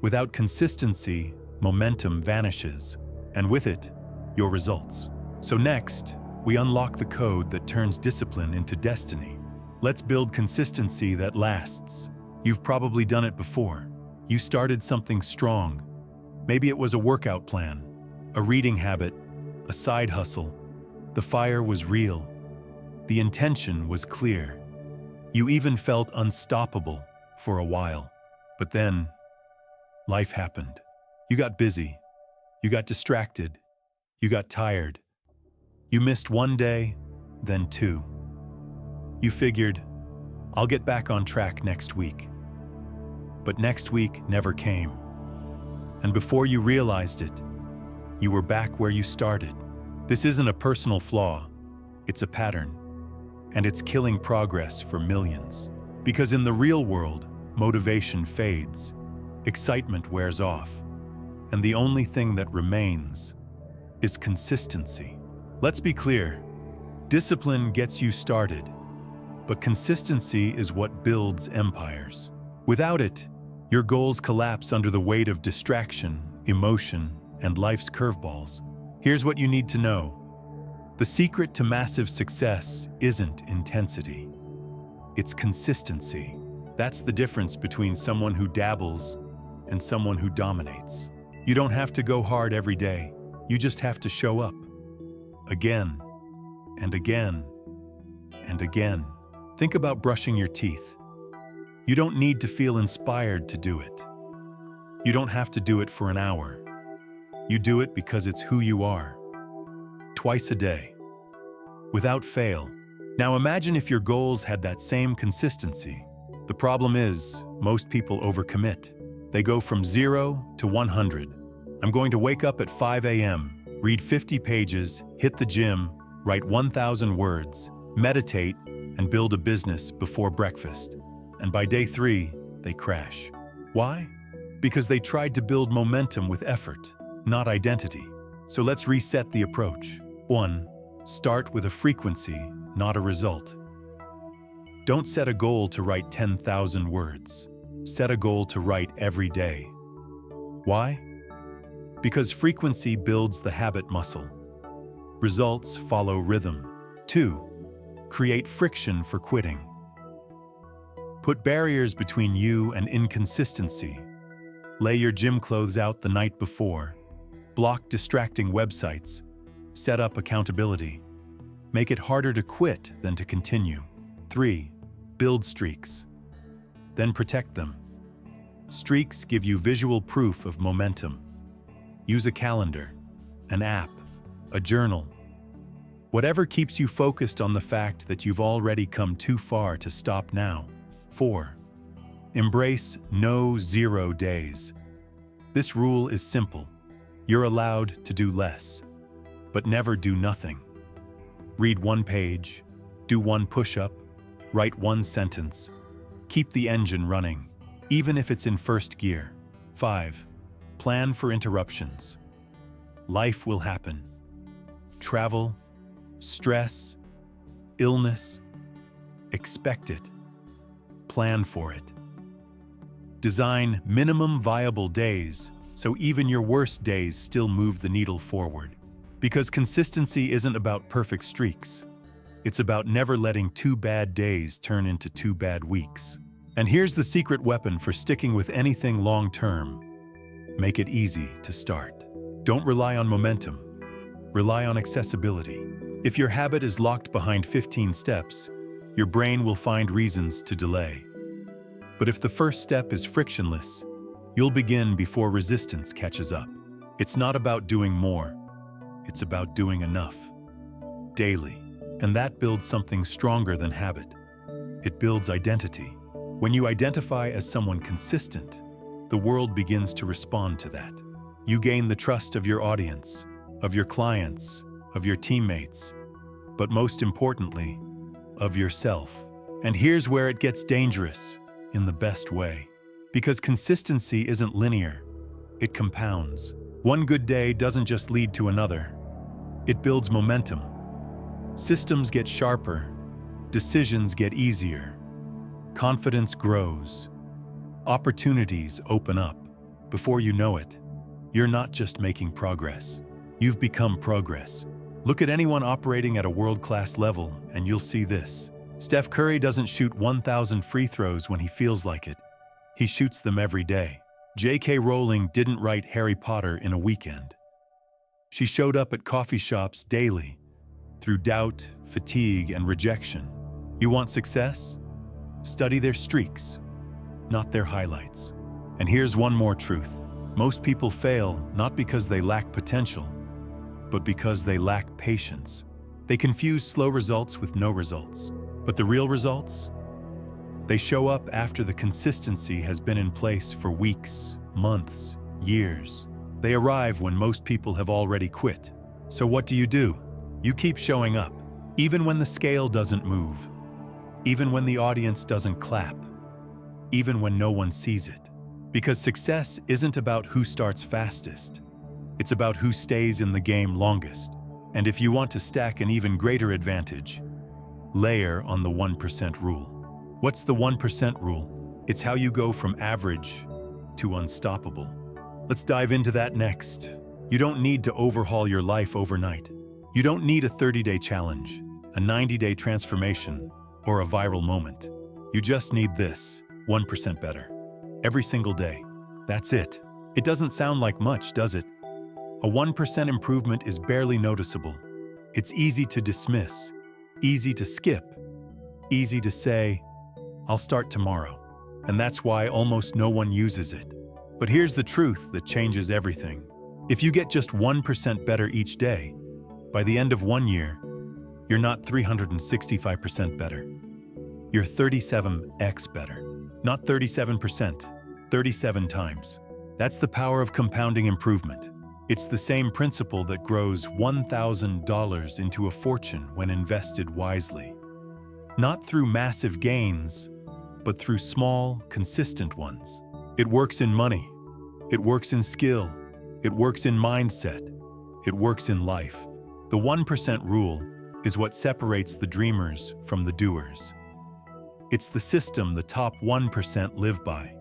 Without consistency, momentum vanishes. And with it, your results. So next, we unlock the code that turns discipline into destiny. Let's build consistency that lasts. You've probably done it before. You started something strong. Maybe it was a workout plan, a reading habit, a side hustle. The fire was real. The intention was clear. You even felt unstoppable for a while. But then, life happened. You got busy. You got distracted. You got tired. You missed one day, then two. You figured, I'll get back on track next week. But next week never came. And before you realized it, you were back where you started. This isn't a personal flaw, it's a pattern. And it's killing progress for millions. Because in the real world, motivation fades, excitement wears off, and the only thing that remains is consistency. Let's be clear, discipline gets you started, but consistency is what builds empires. Without it, your goals collapse under the weight of distraction, emotion, and life's curveballs. Here's what you need to know. The secret to massive success isn't intensity. It's consistency. That's the difference between someone who dabbles and someone who dominates. You don't have to go hard every day. You just have to show up. Again, and again, and again. Think about brushing your teeth. You don't need to feel inspired to do it. You don't have to do it for an hour. You do it because it's who you are. Twice a day, without fail. Now imagine if your goals had that same consistency. The problem is, most people overcommit. They go from 0 to 100. I'm going to wake up at 5 a.m., read 50 pages, hit the gym, write 1,000 words, meditate, and build a business before breakfast. And by day 3, they crash. Why? Because they tried to build momentum with effort, not identity. So let's reset the approach. 1. Start with a frequency, not a result. Don't set a goal to write 10,000 words. Set a goal to write every day. Why? Because frequency builds the habit muscle. Results follow rhythm. 2. Create friction for quitting. Put barriers between you and inconsistency. Lay your gym clothes out the night before. Block distracting websites. Set up accountability. Make it harder to quit than to continue. 3. Build streaks. Then protect them. Streaks give you visual proof of momentum. Use a calendar, an app, a journal. Whatever keeps you focused on the fact that you've already come too far to stop now. 4. Embrace no 0 days. This rule is simple. You're allowed to do less, but never do nothing. Read 1 page, do 1 push-up, write 1 sentence. Keep the engine running, even if it's in first gear. 5. Plan for interruptions. Life will happen. Travel, stress, illness. Expect it. Plan for it. Design minimum viable days so even your worst days still move the needle forward. Because consistency isn't about perfect streaks. It's about never letting 2 bad days turn into 2 bad weeks. And here's the secret weapon for sticking with anything long-term. Make it easy to start. Don't rely on momentum. Rely on accessibility. If your habit is locked behind 15 steps, your brain will find reasons to delay. But if the first step is frictionless, you'll begin before resistance catches up. It's not about doing more. It's about doing enough. Daily. And that builds something stronger than habit. It builds identity. When you identify as someone consistent, the world begins to respond to that. You gain the trust of your audience, of your clients, of your teammates, but most importantly, of yourself. And here's where it gets dangerous, in the best way. Because consistency isn't linear, it compounds. One good day doesn't just lead to another. It builds momentum. Systems get sharper, decisions get easier, confidence grows, opportunities open up. Before you know it, you're not just making progress. You've become progress. Look at anyone operating at a world-class level and you'll see this. Steph Curry doesn't shoot 1,000 free throws when he feels like it. He shoots them every day. J.K. Rowling didn't write Harry Potter in a weekend. She showed up at coffee shops daily, through doubt, fatigue, and rejection. You want success? Study their streaks, not their highlights. And here's one more truth. Most people fail not because they lack potential, but because they lack patience. They confuse slow results with no results. But the real results? They show up after the consistency has been in place for weeks, months, years. They arrive when most people have already quit. So what do? You keep showing up, even when the scale doesn't move, even when the audience doesn't clap, even when no one sees it. Because success isn't about who starts fastest. It's about who stays in the game longest. And if you want to stack an even greater advantage, layer on the 1% rule. What's the 1% rule? It's how you go from average to unstoppable. Let's dive into that next. You don't need to overhaul your life overnight. You don't need a 30-day challenge, a 90-day transformation, or a viral moment. You just need this, 1% better. Every single day. That's it. It doesn't sound like much, does it? A 1% improvement is barely noticeable. It's easy to dismiss, easy to skip, easy to say, I'll start tomorrow. And that's why almost no one uses it. But here's the truth that changes everything. If you get just 1% better each day, by the end of 1 year, you're not 365% better. You're 37x better. Not 37%, 37 times. That's the power of compounding improvement. It's the same principle that grows $1,000 into a fortune when invested wisely. Not through massive gains, but through small, consistent ones. It works in money. It works in skill. It works in mindset. It works in life. The 1% rule is what separates the dreamers from the doers. It's the system the top 1% live by,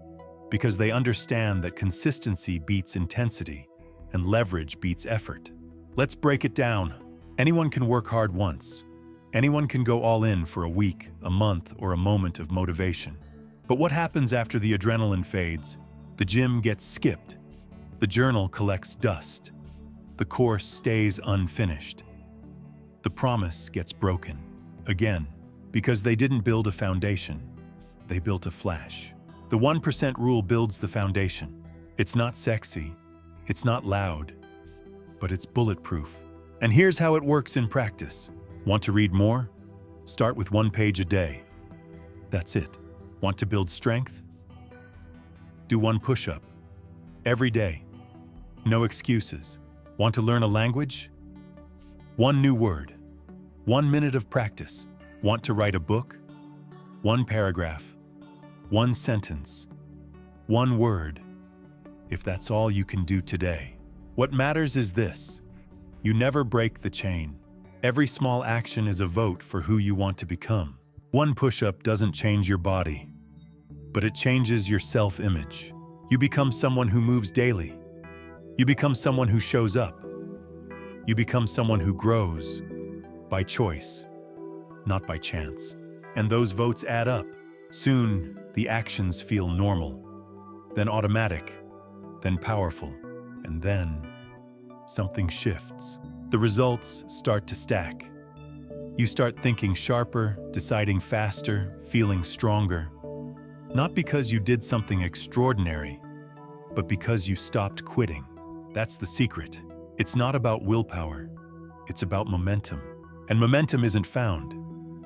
because they understand that consistency beats intensity and leverage beats effort. Let's break it down. Anyone can work hard once. Anyone can go all in for a week, a month, or a moment of motivation. But what happens after the adrenaline fades? The gym gets skipped. The journal collects dust. The course stays unfinished. the promise gets broken. Again, because they didn't build a foundation, they built a flash. The 1% rule builds the foundation. It's not sexy, it's not loud, but it's bulletproof. And here's how it works in practice. Want to read more? Start with 1 page a day. That's it. Want to build strength? Do 1 push-up every day. No excuses. Want to learn a language? 1 new word. 1 minute of practice. Want to write a book? 1 paragraph. 1 sentence. 1 word. If that's all you can do today. What matters is this. You never break the chain. Every small action is a vote for who you want to become. 1 push-up doesn't change your body, but it changes your self-image. You become someone who moves daily. You become someone who shows up. You become someone who grows by choice, not by chance. And those votes add up. Soon, the actions feel normal, then automatic, then powerful, and then something shifts. The results start to stack. You start thinking sharper, deciding faster, feeling stronger. Not because you did something extraordinary, but because you stopped quitting. That's the secret. It's not about willpower. It's about momentum. And momentum isn't found.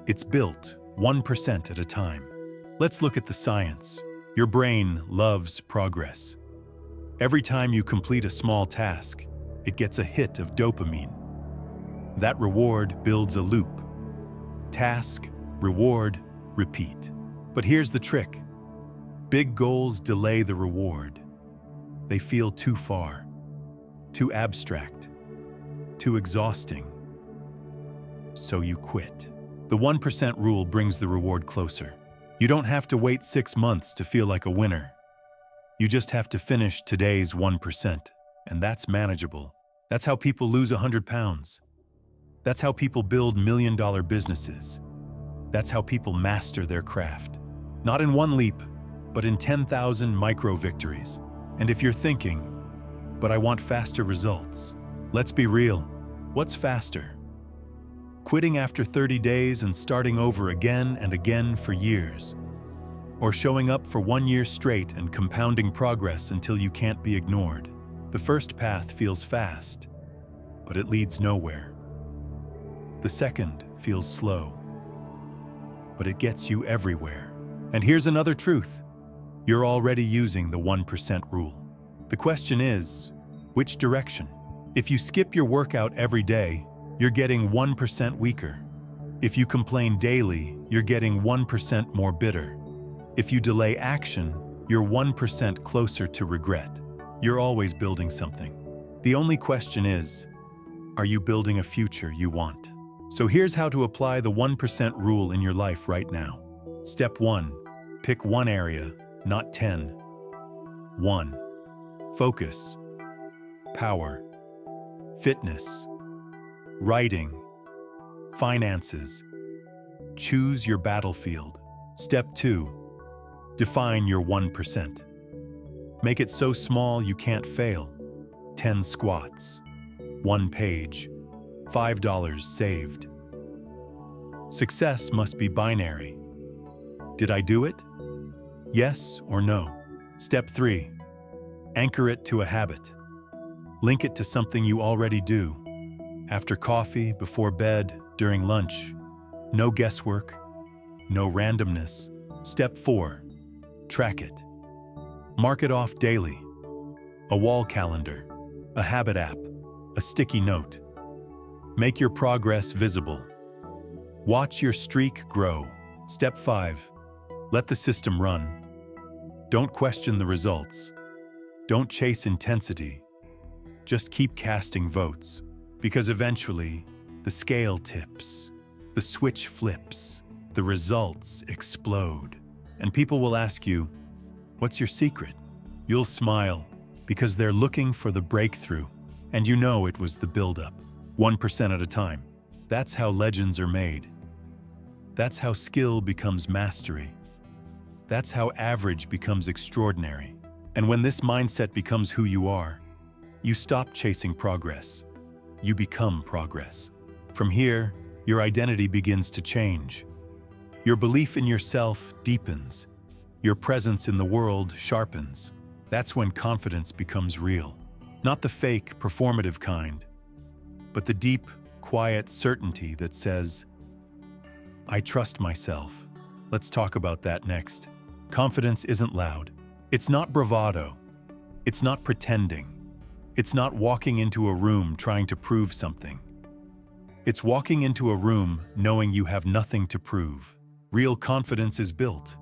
It's built 1% at a time. Let's look at the science. Your brain loves progress. Every time you complete a small task, it gets a hit of dopamine. That reward builds a loop. Task, reward, repeat. But here's the trick. Big goals delay the reward. They feel too far, too abstract, too exhausting. So you quit. The 1% rule brings the reward closer. You don't have to wait 6 months to feel like a winner. You just have to finish today's 1%, and that's manageable. That's how people lose 100 pounds. That's how people build million-dollar businesses. That's how people master their craft. Not in 1 leap, but in 10,000 micro-victories. And if you're thinking, but I want faster results, let's be real. What's faster? Quitting after 30 days and starting over again and again for years? Or showing up for 1 year straight and compounding progress until you can't be ignored? The first path feels fast, but it leads nowhere. The second feels slow, but it gets you everywhere. And here's another truth. You're already using the 1% rule. The question is, which direction? If you skip your workout every day, you're getting 1% weaker. If you complain daily, you're getting 1% more bitter. If you delay action, you're 1% closer to regret. You're always building something. The only question is, are you building a future you want? So here's how to apply the 1% rule in your life right now. Step 1. Pick 1 area, not 10. 1. Focus. Power. Fitness. Writing. Finances. Choose your battlefield. Step 2. Define your 1%. Make it so small you can't fail. 10 squats. 1 page. $5 saved. Success must be binary. Did I do it? Yes or no? Step 3. Anchor it to a habit. Link it to something you already do. After coffee, before bed, during lunch. No guesswork, no randomness. Step 4. Track it. Mark it off daily. A wall calendar, a habit app, a sticky note. Make your progress visible. Watch your streak grow. Step 5. Let the system run. Don't question the results. Don't chase intensity. Just keep casting votes. Because eventually, the scale tips. The switch flips. The results explode. And people will ask you, what's your secret? You'll smile because they're looking for the breakthrough. And you know it was the buildup. 1% at a time. That's how legends are made. That's how skill becomes mastery. That's how average becomes extraordinary. And when this mindset becomes who you are, you stop chasing progress. You become progress. From here, your identity begins to change. Your belief in yourself deepens. Your presence in the world sharpens. That's when confidence becomes real. Not the fake, performative kind, but the deep, quiet certainty that says, I trust myself. Let's talk about that next. Confidence isn't loud. It's not bravado. It's not pretending. It's not walking into a room trying to prove something. It's walking into a room knowing you have nothing to prove. Real confidence is built,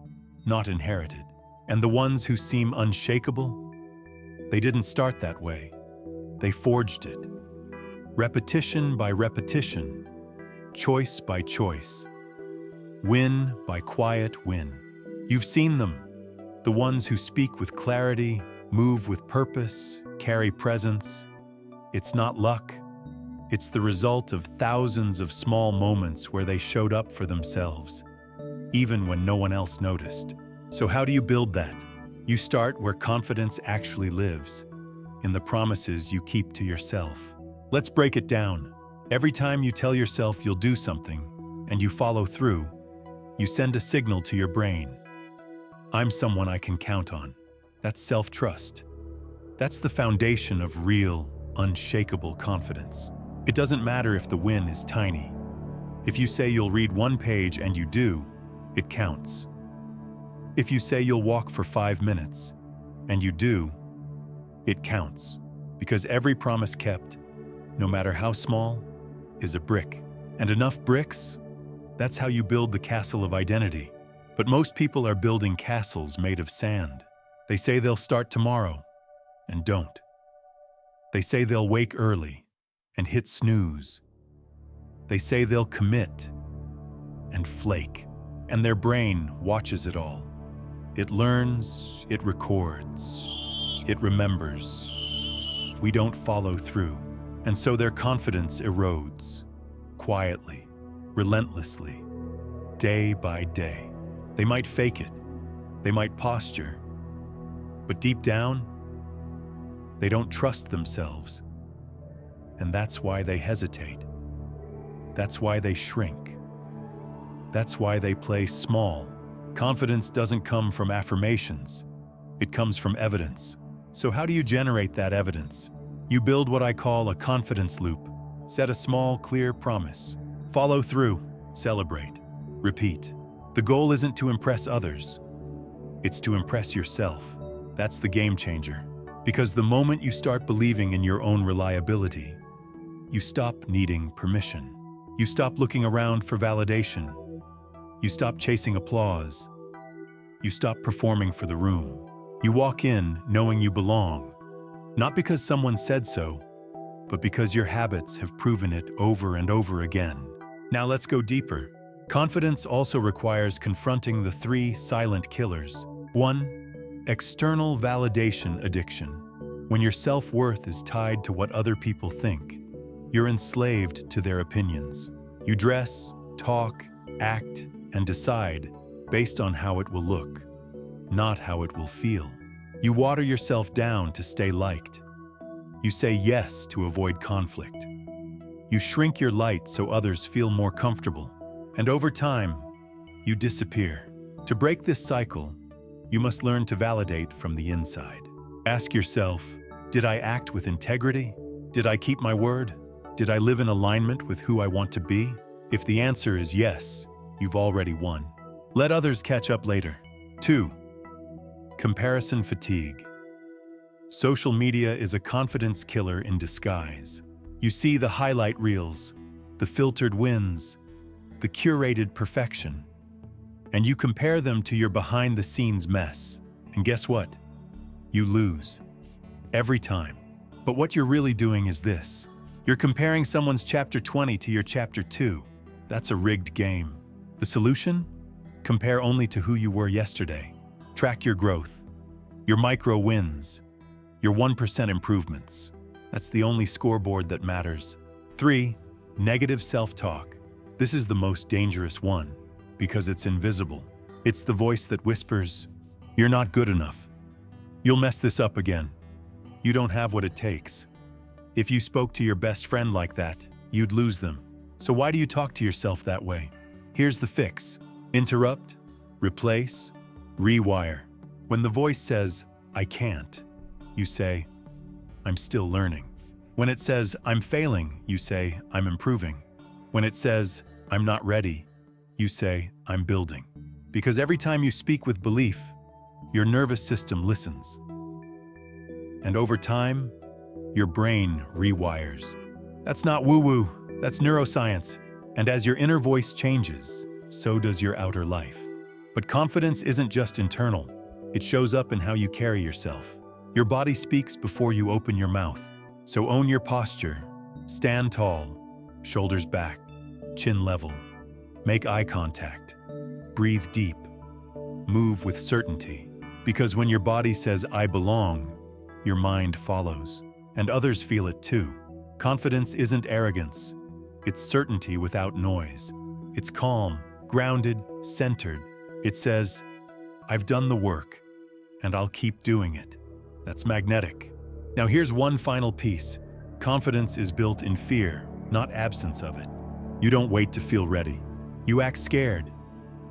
not inherited. And the ones who seem unshakable, they didn't start that way. They forged it. Repetition by repetition, choice by choice, win by quiet win. You've seen them, the ones who speak with clarity, move with purpose, carry presence. It's not luck. It's the result of thousands of small moments where they showed up for themselves, even when no one else noticed. So how do you build that? You start where confidence actually lives, in the promises you keep to yourself. Let's break it down. Every time you tell yourself you'll do something, and you follow through, you send a signal to your brain. I'm someone I can count on. That's self-trust. That's the foundation of real, unshakable confidence. It doesn't matter if the win is tiny. If you say you'll read one page and you do, it counts. If you say you'll walk for 5 minutes, and you do, it counts. Because every promise kept, no matter how small, is a brick. And enough bricks, that's how you build the castle of identity. But most people are building castles made of sand. They say they'll start tomorrow, and don't. They say they'll wake early, and hit snooze. They say they'll commit, and flake. And their brain watches it all. It learns, it records, it remembers. We don't follow through. And so their confidence erodes, quietly, relentlessly, day by day. They might fake it, they might posture, but deep down, they don't trust themselves. And that's why they hesitate. That's why they shrink. That's why they play small. Confidence doesn't come from affirmations. It comes from evidence. So how do you generate that evidence? You build what I call a confidence loop. Set a small, clear promise. Follow through. Celebrate. Repeat. The goal isn't to impress others. It's to impress yourself. That's the game changer. Because the moment you start believing in your own reliability, you stop needing permission. You stop looking around for validation. You stop chasing applause. You stop performing for the room. You walk in knowing you belong, not because someone said so, but because your habits have proven it over and over again. Now let's go deeper. Confidence also requires confronting the 3 silent killers. 1. External validation addiction. When your self-worth is tied to what other people think, you're enslaved to their opinions. You dress, talk, act, and decide based on how it will look, not how it will feel. You water yourself down to stay liked. You say yes to avoid conflict. You shrink your light so others feel more comfortable. And over time, you disappear. To break this cycle, you must learn to validate from the inside. Ask yourself, did I act with integrity? Did I keep my word? Did I live in alignment with who I want to be? If the answer is yes, you've already won. Let others catch up later. 2. Comparison fatigue. Social media is a confidence killer in disguise. You see the highlight reels, the filtered wins, the curated perfection, and you compare them to your behind-the-scenes mess. And guess what? You lose. Every time. But what you're really doing is this. You're comparing someone's chapter 20 to your chapter 2. That's a rigged game. The solution? Compare only to who you were yesterday. Track your growth, your micro wins, your 1% improvements. That's the only scoreboard that matters. 3. Negative self-talk. This is the most dangerous one because it's invisible. It's the voice that whispers, "You're not good enough. You'll mess this up again. You don't have what it takes." If you spoke to your best friend like that, you'd lose them. So why do you talk to yourself that way? Here's the fix. Interrupt, replace, rewire. When the voice says, I can't, you say, I'm still learning. When it says, I'm failing, you say, I'm improving. When it says, I'm not ready, you say, I'm building. Because every time you speak with belief, your nervous system listens. And over time, your brain rewires. That's not woo-woo, that's neuroscience. And as your inner voice changes, so does your outer life. But confidence isn't just internal. It shows up in how you carry yourself. Your body speaks before you open your mouth. So own your posture. Stand tall, shoulders back, chin level. Make eye contact. Breathe deep. Move with certainty. Because when your body says, I belong, your mind follows. And others feel it too. Confidence isn't arrogance. It's certainty without noise. It's calm, grounded, centered. It says, I've done the work, and I'll keep doing it. That's magnetic. Now here's one final piece. Confidence is built in fear, not absence of it. You don't wait to feel ready. You act scared.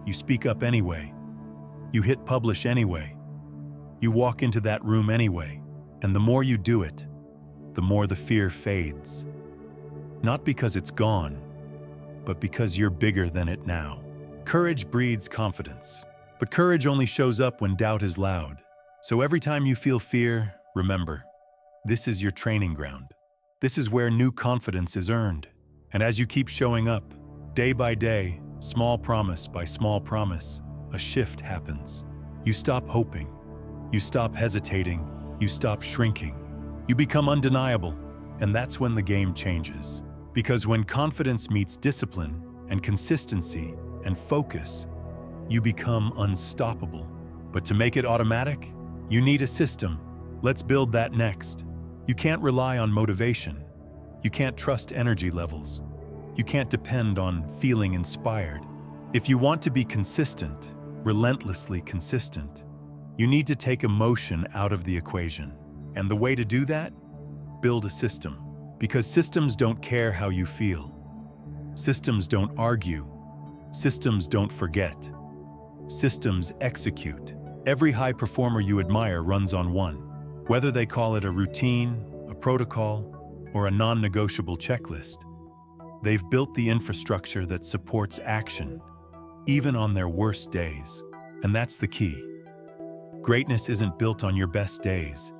You speak up anyway. You hit publish anyway. You walk into that room anyway. And the more you do it, the more the fear fades. Not because it's gone, but because you're bigger than it now. Courage breeds confidence. But courage only shows up when doubt is loud. So every time you feel fear, remember, this is your training ground. This is where new confidence is earned. And as you keep showing up, day by day, small promise by small promise, a shift happens. You stop hoping. You stop hesitating. You stop shrinking. You become undeniable. And that's when the game changes. Because when confidence meets discipline and consistency and focus, you become unstoppable. But to make it automatic, you need a system. Let's build that next. You can't rely on motivation. You can't trust energy levels. You can't depend on feeling inspired. If you want to be consistent, relentlessly consistent, you need to take emotion out of the equation. And the way to do that? Build a system. Because systems don't care how you feel. Systems don't argue. Systems don't forget. Systems execute. Every high performer you admire runs on one. Whether they call it a routine, a protocol, or a non-negotiable checklist, they've built the infrastructure that supports action, even on their worst days. And that's the key. Greatness isn't built on your best days.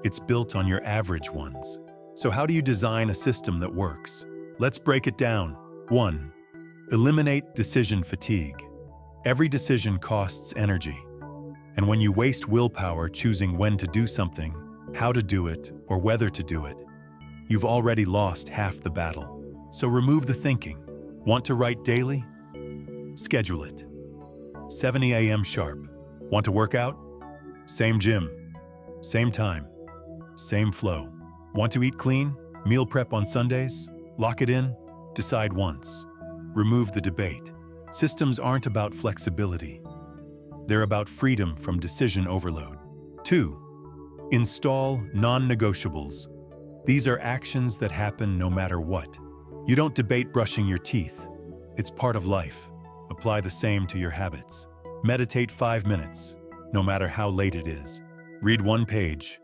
It's built on your average ones. So how do you design a system that works? Let's break it down. 1. Eliminate decision fatigue. Every decision costs energy. And when you waste willpower choosing when to do something, how to do it, or whether to do it, you've already lost half the battle. So remove the thinking. Want to write daily? Schedule it. 7 a.m. sharp. Want to work out? Same gym. Same time. Same flow. Want to eat clean? Meal prep on Sundays? Lock it in? Decide once. Remove the debate. Systems aren't about flexibility. They're about freedom from decision overload. 2. Install non-negotiables. These are actions that happen no matter what. You don't debate brushing your teeth. It's part of life. Apply the same to your habits. Meditate 5 minutes, no matter how late it is. Read 1 page,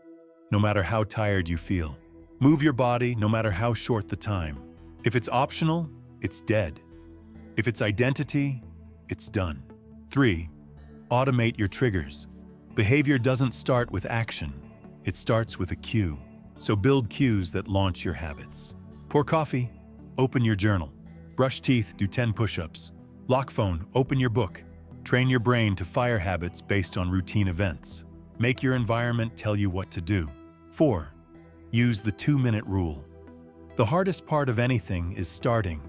no matter how tired you feel. Move your body, no matter how short the time. If it's optional, it's dead. If it's identity, it's done. 3. Automate your triggers. Behavior doesn't start with action. It starts with a cue. So build cues that launch your habits. Pour coffee, open your journal. Brush teeth, do 10 push-ups. Lock phone, open your book. Train your brain to fire habits based on routine events. Make your environment tell you what to do. 4. Use the 2-minute rule. The hardest part of anything is starting,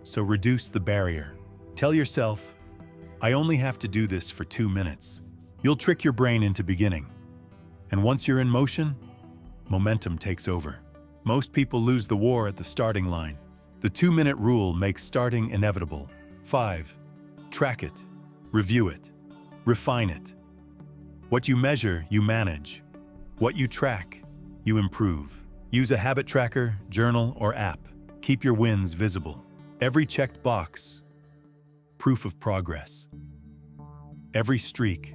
so reduce the barrier. Tell yourself, I only have to do this for 2 minutes. You'll trick your brain into beginning. And once you're in motion, momentum takes over. Most people lose the war at the starting line. The 2-minute rule makes starting inevitable. 5. Track it. Review it. Refine it. What you measure, you manage. What you track, you improve. Use a habit tracker, journal, or app. Keep your wins visible. Every checked box, proof of progress. Every streak,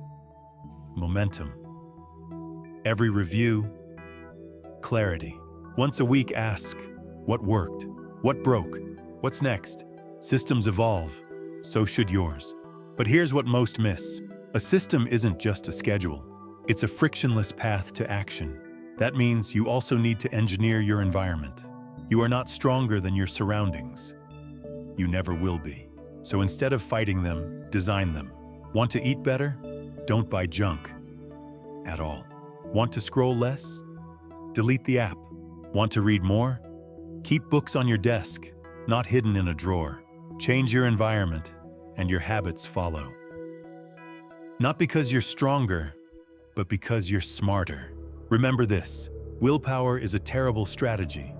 momentum. Every review, clarity. Once a week, ask, what worked? What broke? What's next? Systems evolve, so should yours. But here's what most miss. A system isn't just a schedule. It's a frictionless path to action. That means you also need to engineer your environment. You are not stronger than your surroundings. You never will be. So instead of fighting them, design them. Want to eat better? Don't buy junk at all. Want to scroll less? Delete the app. Want to read more? Keep books on your desk, not hidden in a drawer. Change your environment, and your habits follow. Not because you're stronger, but because you're smarter. Remember this, willpower is a terrible strategy.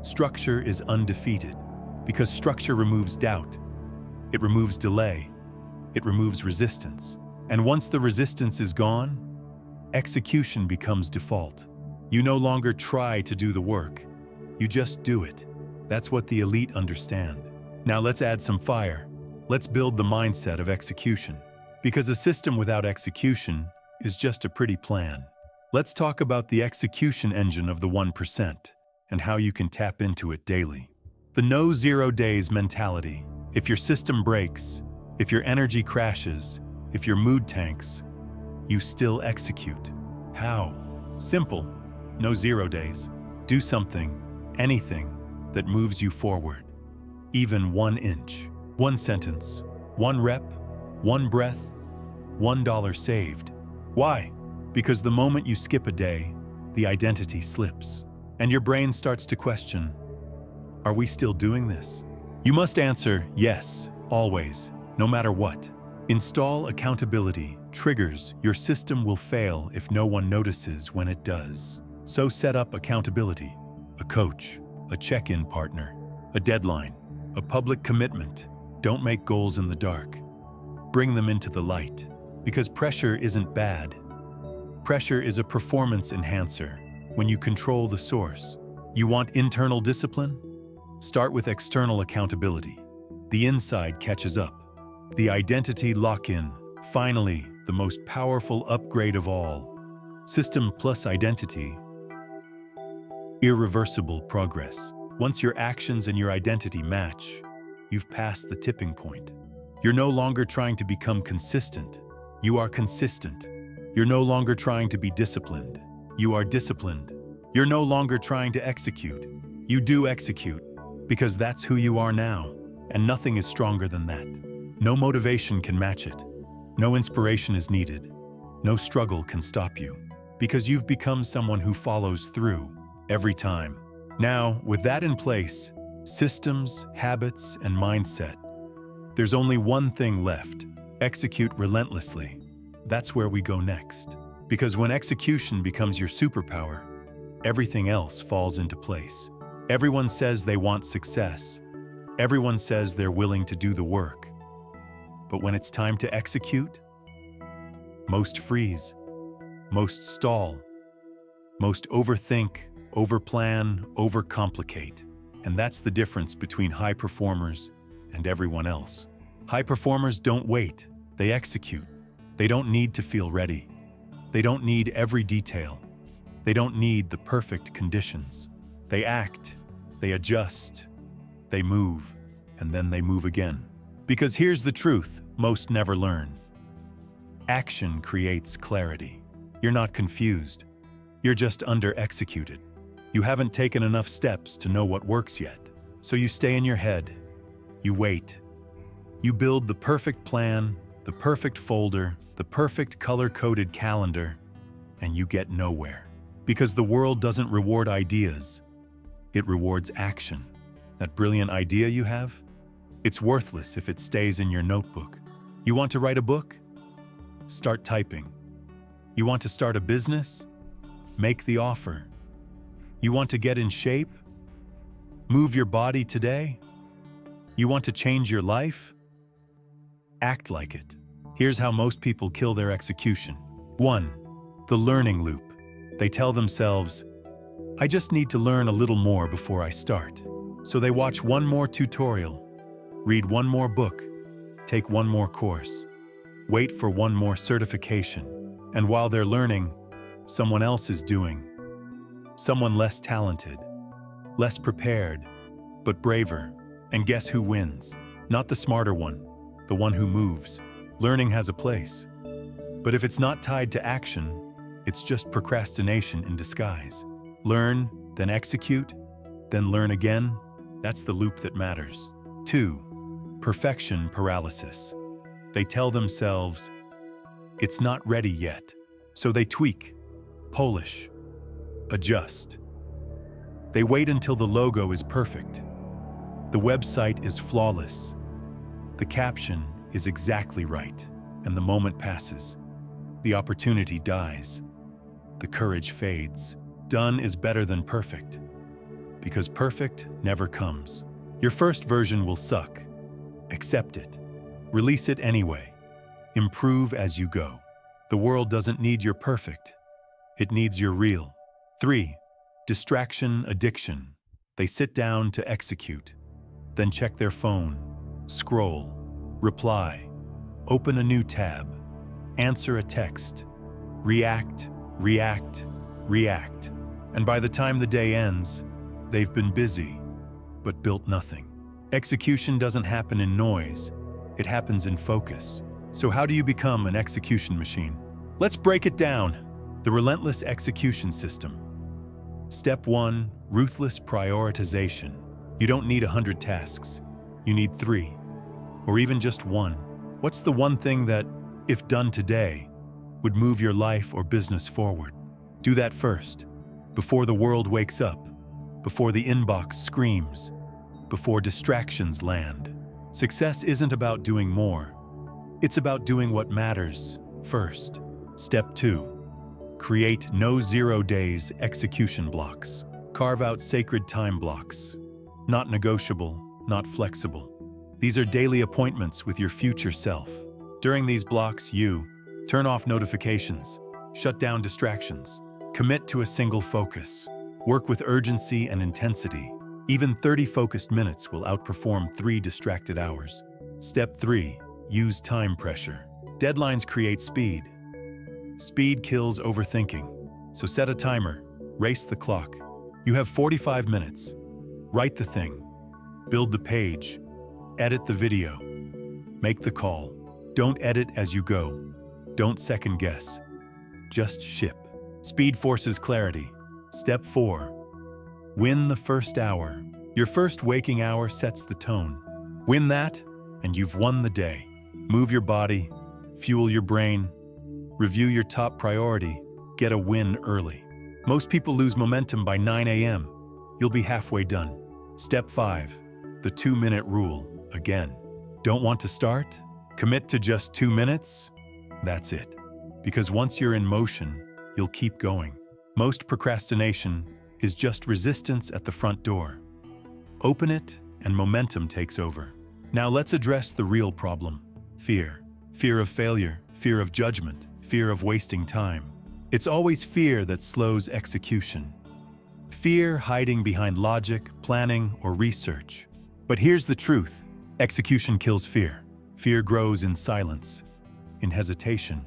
Structure is undefeated, because structure removes doubt. It removes delay. It removes resistance. And once the resistance is gone, execution becomes default. You no longer try to do the work. You just do it. That's what the elite understand. Now let's add some fire. Let's build the mindset of execution. Because a system without execution is just a pretty plan. Let's talk about the execution engine of the 1% and how you can tap into it daily. The no 0 days mentality. If your system breaks, if your energy crashes, if your mood tanks, you still execute. How? Simple. No 0 days. Do something, anything, that moves you forward. Even 1 inch, 1 sentence, 1 rep, 1 breath, $1 saved. Why? Because the moment you skip a day, the identity slips, and your brain starts to question, are we still doing this? You must answer yes, always, no matter what. Install accountability, triggers. Your system will fail if no one notices when it does. So set up accountability, a coach, a check-in partner, a deadline, a public commitment. Don't make goals in the dark. Bring them into the light, because pressure isn't bad. Pressure is a performance enhancer when you control the source. You want internal discipline? Start with external accountability. The inside catches up. The identity lock-in. Finally, the most powerful upgrade of all. System plus identity. Irreversible progress. Once your actions and your identity match, you've passed the tipping point. You're no longer trying to become consistent. You are consistent. You're no longer trying to be disciplined. You are disciplined. You're no longer trying to execute. You do execute, because that's who you are now, and nothing is stronger than that. No motivation can match it. No inspiration is needed. No struggle can stop you, because you've become someone who follows through every time. Now, with that in place, systems, habits, and mindset, there's only one thing left: execute relentlessly. That's where we go next. Because when execution becomes your superpower, everything else falls into place. Everyone says they want success. Everyone says they're willing to do the work. But when it's time to execute, most freeze, most stall, most overthink, overplan, overcomplicate. And that's the difference between high performers and everyone else. High performers don't wait, they execute. They don't need to feel ready. They don't need every detail. They don't need the perfect conditions. They act, they adjust, they move, and then they move again. Because here's the truth most never learn. Action creates clarity. You're not confused. You're just under-executed. You haven't taken enough steps to know what works yet. So you stay in your head. You wait. You build the perfect plan, the perfect folder, the perfect color-coded calendar, and you get nowhere. Because the world doesn't reward ideas. It rewards action. That brilliant idea you have? It's worthless if it stays in your notebook. You want to write a book? Start typing. You want to start a business? Make the offer. You want to get in shape? Move your body today? You want to change your life? Act like it. Here's how most people kill their execution. 1. The learning loop. They tell themselves, I just need to learn a little more before I start. So they watch one more tutorial, read one more book, take one more course, wait for one more certification. And while they're learning, someone else is doing. Someone less talented, less prepared, but braver. And guess who wins? Not the smarter one, the one who moves. Learning has a place. But if it's not tied to action, it's just procrastination in disguise. Learn, then execute, then learn again. That's the loop that matters. 2. Perfection paralysis. They tell themselves, it's not ready yet. So they tweak, polish, adjust. They wait until the logo is perfect. The website is flawless. The caption is exactly right. And the moment passes. The opportunity dies. The courage fades. Done is better than perfect. Because perfect never comes. Your first version will suck. Accept it. Release it anyway. Improve as you go. The world doesn't need your perfect. It needs your real. 3. Distraction addiction. They sit down to execute, then check their phone, scroll, reply, open a new tab, answer a text, react, react, react. And by the time the day ends, they've been busy, but built nothing. Execution doesn't happen in noise. It happens in focus. So how do you become an execution machine? Let's break it down. The relentless execution system. Step 1, ruthless prioritization. You don't need 100 tasks. You need 3, or even just 1. What's the one thing that, if done today, would move your life or business forward? Do that first, before the world wakes up, before the inbox screams, before distractions land. Success isn't about doing more. It's about doing what matters first. Step 2. Create no 0 days execution blocks. Carve out sacred time blocks. Not negotiable, not flexible. These are daily appointments with your future self. During these blocks, you turn off notifications, shut down distractions, commit to a single focus, work with urgency and intensity. Even 30 focused minutes will outperform 3 distracted hours. Step 3. Use time pressure. Deadlines create speed. Speed kills overthinking. So set a timer, race the clock. You have 45 minutes. Write the thing, build the page, edit the video, make the call. Don't edit as you go. Don't second guess. Just ship. Speed forces clarity. Step 4. Win the first hour. Your first waking hour sets the tone. Win that, and you've won the day. Move your body, fuel your brain, review your top priority, get a win early. Most people lose momentum by 9 a.m. You'll be halfway done. Step 5. The 2-minute rule. Again. Don't want to start? Commit to just 2 minutes? That's it. Because once you're in motion, you'll keep going. Most procrastination is just resistance at the front door. Open it, and momentum takes over. Now let's address the real problem. Fear. Fear of failure, fear of judgment, fear of wasting time. It's always fear that slows execution. Fear hiding behind logic, planning, or research. But here's the truth. Execution kills fear. Fear grows in silence, in hesitation,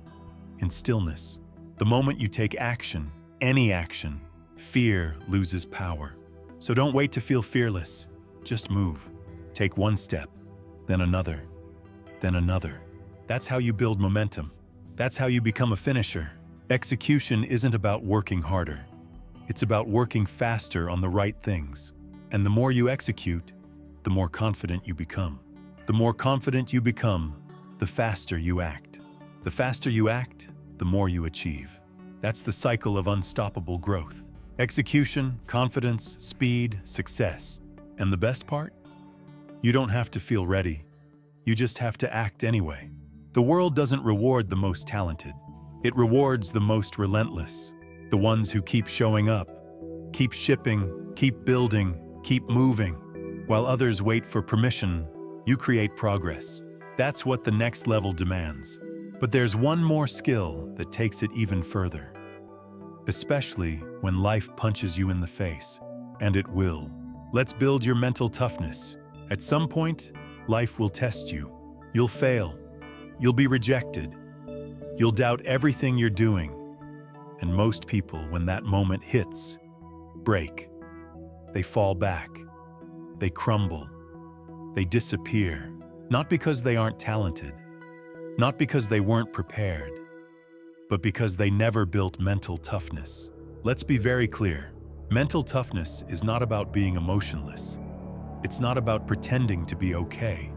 in stillness. The moment you take action, any action, fear loses power. So don't wait to feel fearless. Just move. Take one step, then another, then another. That's how you build momentum. That's how you become a finisher. Execution isn't about working harder. It's about working faster on the right things. And the more you execute, the more confident you become. The more confident you become, the faster you act. The faster you act, the more you achieve. That's the cycle of unstoppable growth. Execution, confidence, speed, success. And the best part? You don't have to feel ready. You just have to act anyway. The world doesn't reward the most talented. It rewards the most relentless. The ones who keep showing up, keep shipping, keep building, keep moving. While others wait for permission, you create progress. That's what the next level demands. But there's one more skill that takes it even further. Especially when life punches you in the face. And it will. Let's build your mental toughness. At some point, Life will test you. You'll fail. You'll be rejected. You'll doubt everything you're doing. And most people, when that moment hits, break. They fall back. They crumble. They disappear. Not because they aren't talented, not because they weren't prepared, but because they never built mental toughness. Let's be very clear. Mental toughness is not about being emotionless. It's not about pretending to be okay.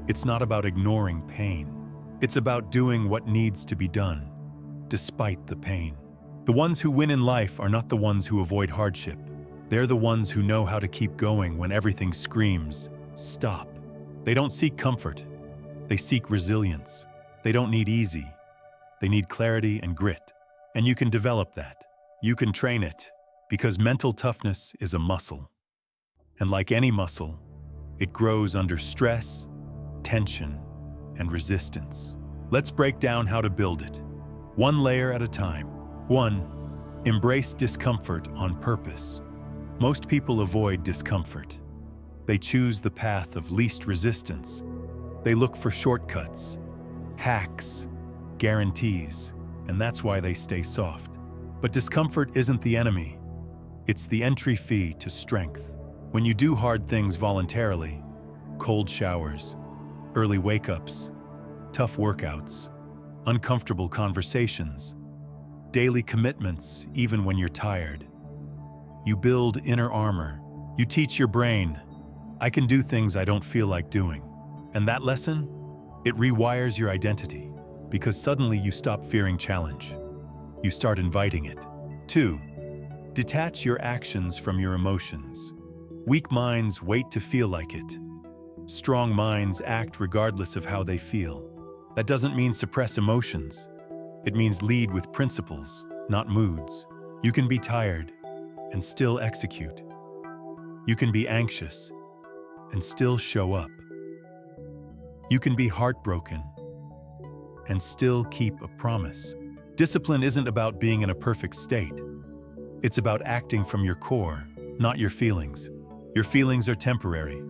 It's not about ignoring pain. It's about doing what needs to be done, despite the pain. The ones who win in life are not the ones who avoid hardship. They're the ones who know how to keep going when everything screams, stop. They don't seek comfort. They seek resilience. They don't need easy. They need clarity and grit. And you can develop that. You can train it, because mental toughness is a muscle. And like any muscle, it grows under stress, tension, and resistance. Let's break down how to build it, one layer at a time. 1. Embrace discomfort on purpose. Most people avoid discomfort. They choose the path of least resistance. They look for shortcuts, hacks, guarantees, and that's why they stay soft. But discomfort isn't the enemy. It's the entry fee to strength. When you do hard things voluntarily, cold showers, early wake-ups, tough workouts, uncomfortable conversations, daily commitments even when you're tired, you build inner armor. You teach your brain, I can do things I don't feel like doing. And that lesson, it rewires your identity, because suddenly you stop fearing challenge. You start inviting it. 2. Detach your actions from your emotions. Weak minds wait to feel like it. Strong minds act regardless of how they feel. That doesn't mean suppress emotions. It means lead with principles, not moods. You can be tired and still execute. You can be anxious and still show up. You can be heartbroken and still keep a promise. Discipline isn't about being in a perfect state. It's about acting from your core, not your feelings. Your feelings are temporary.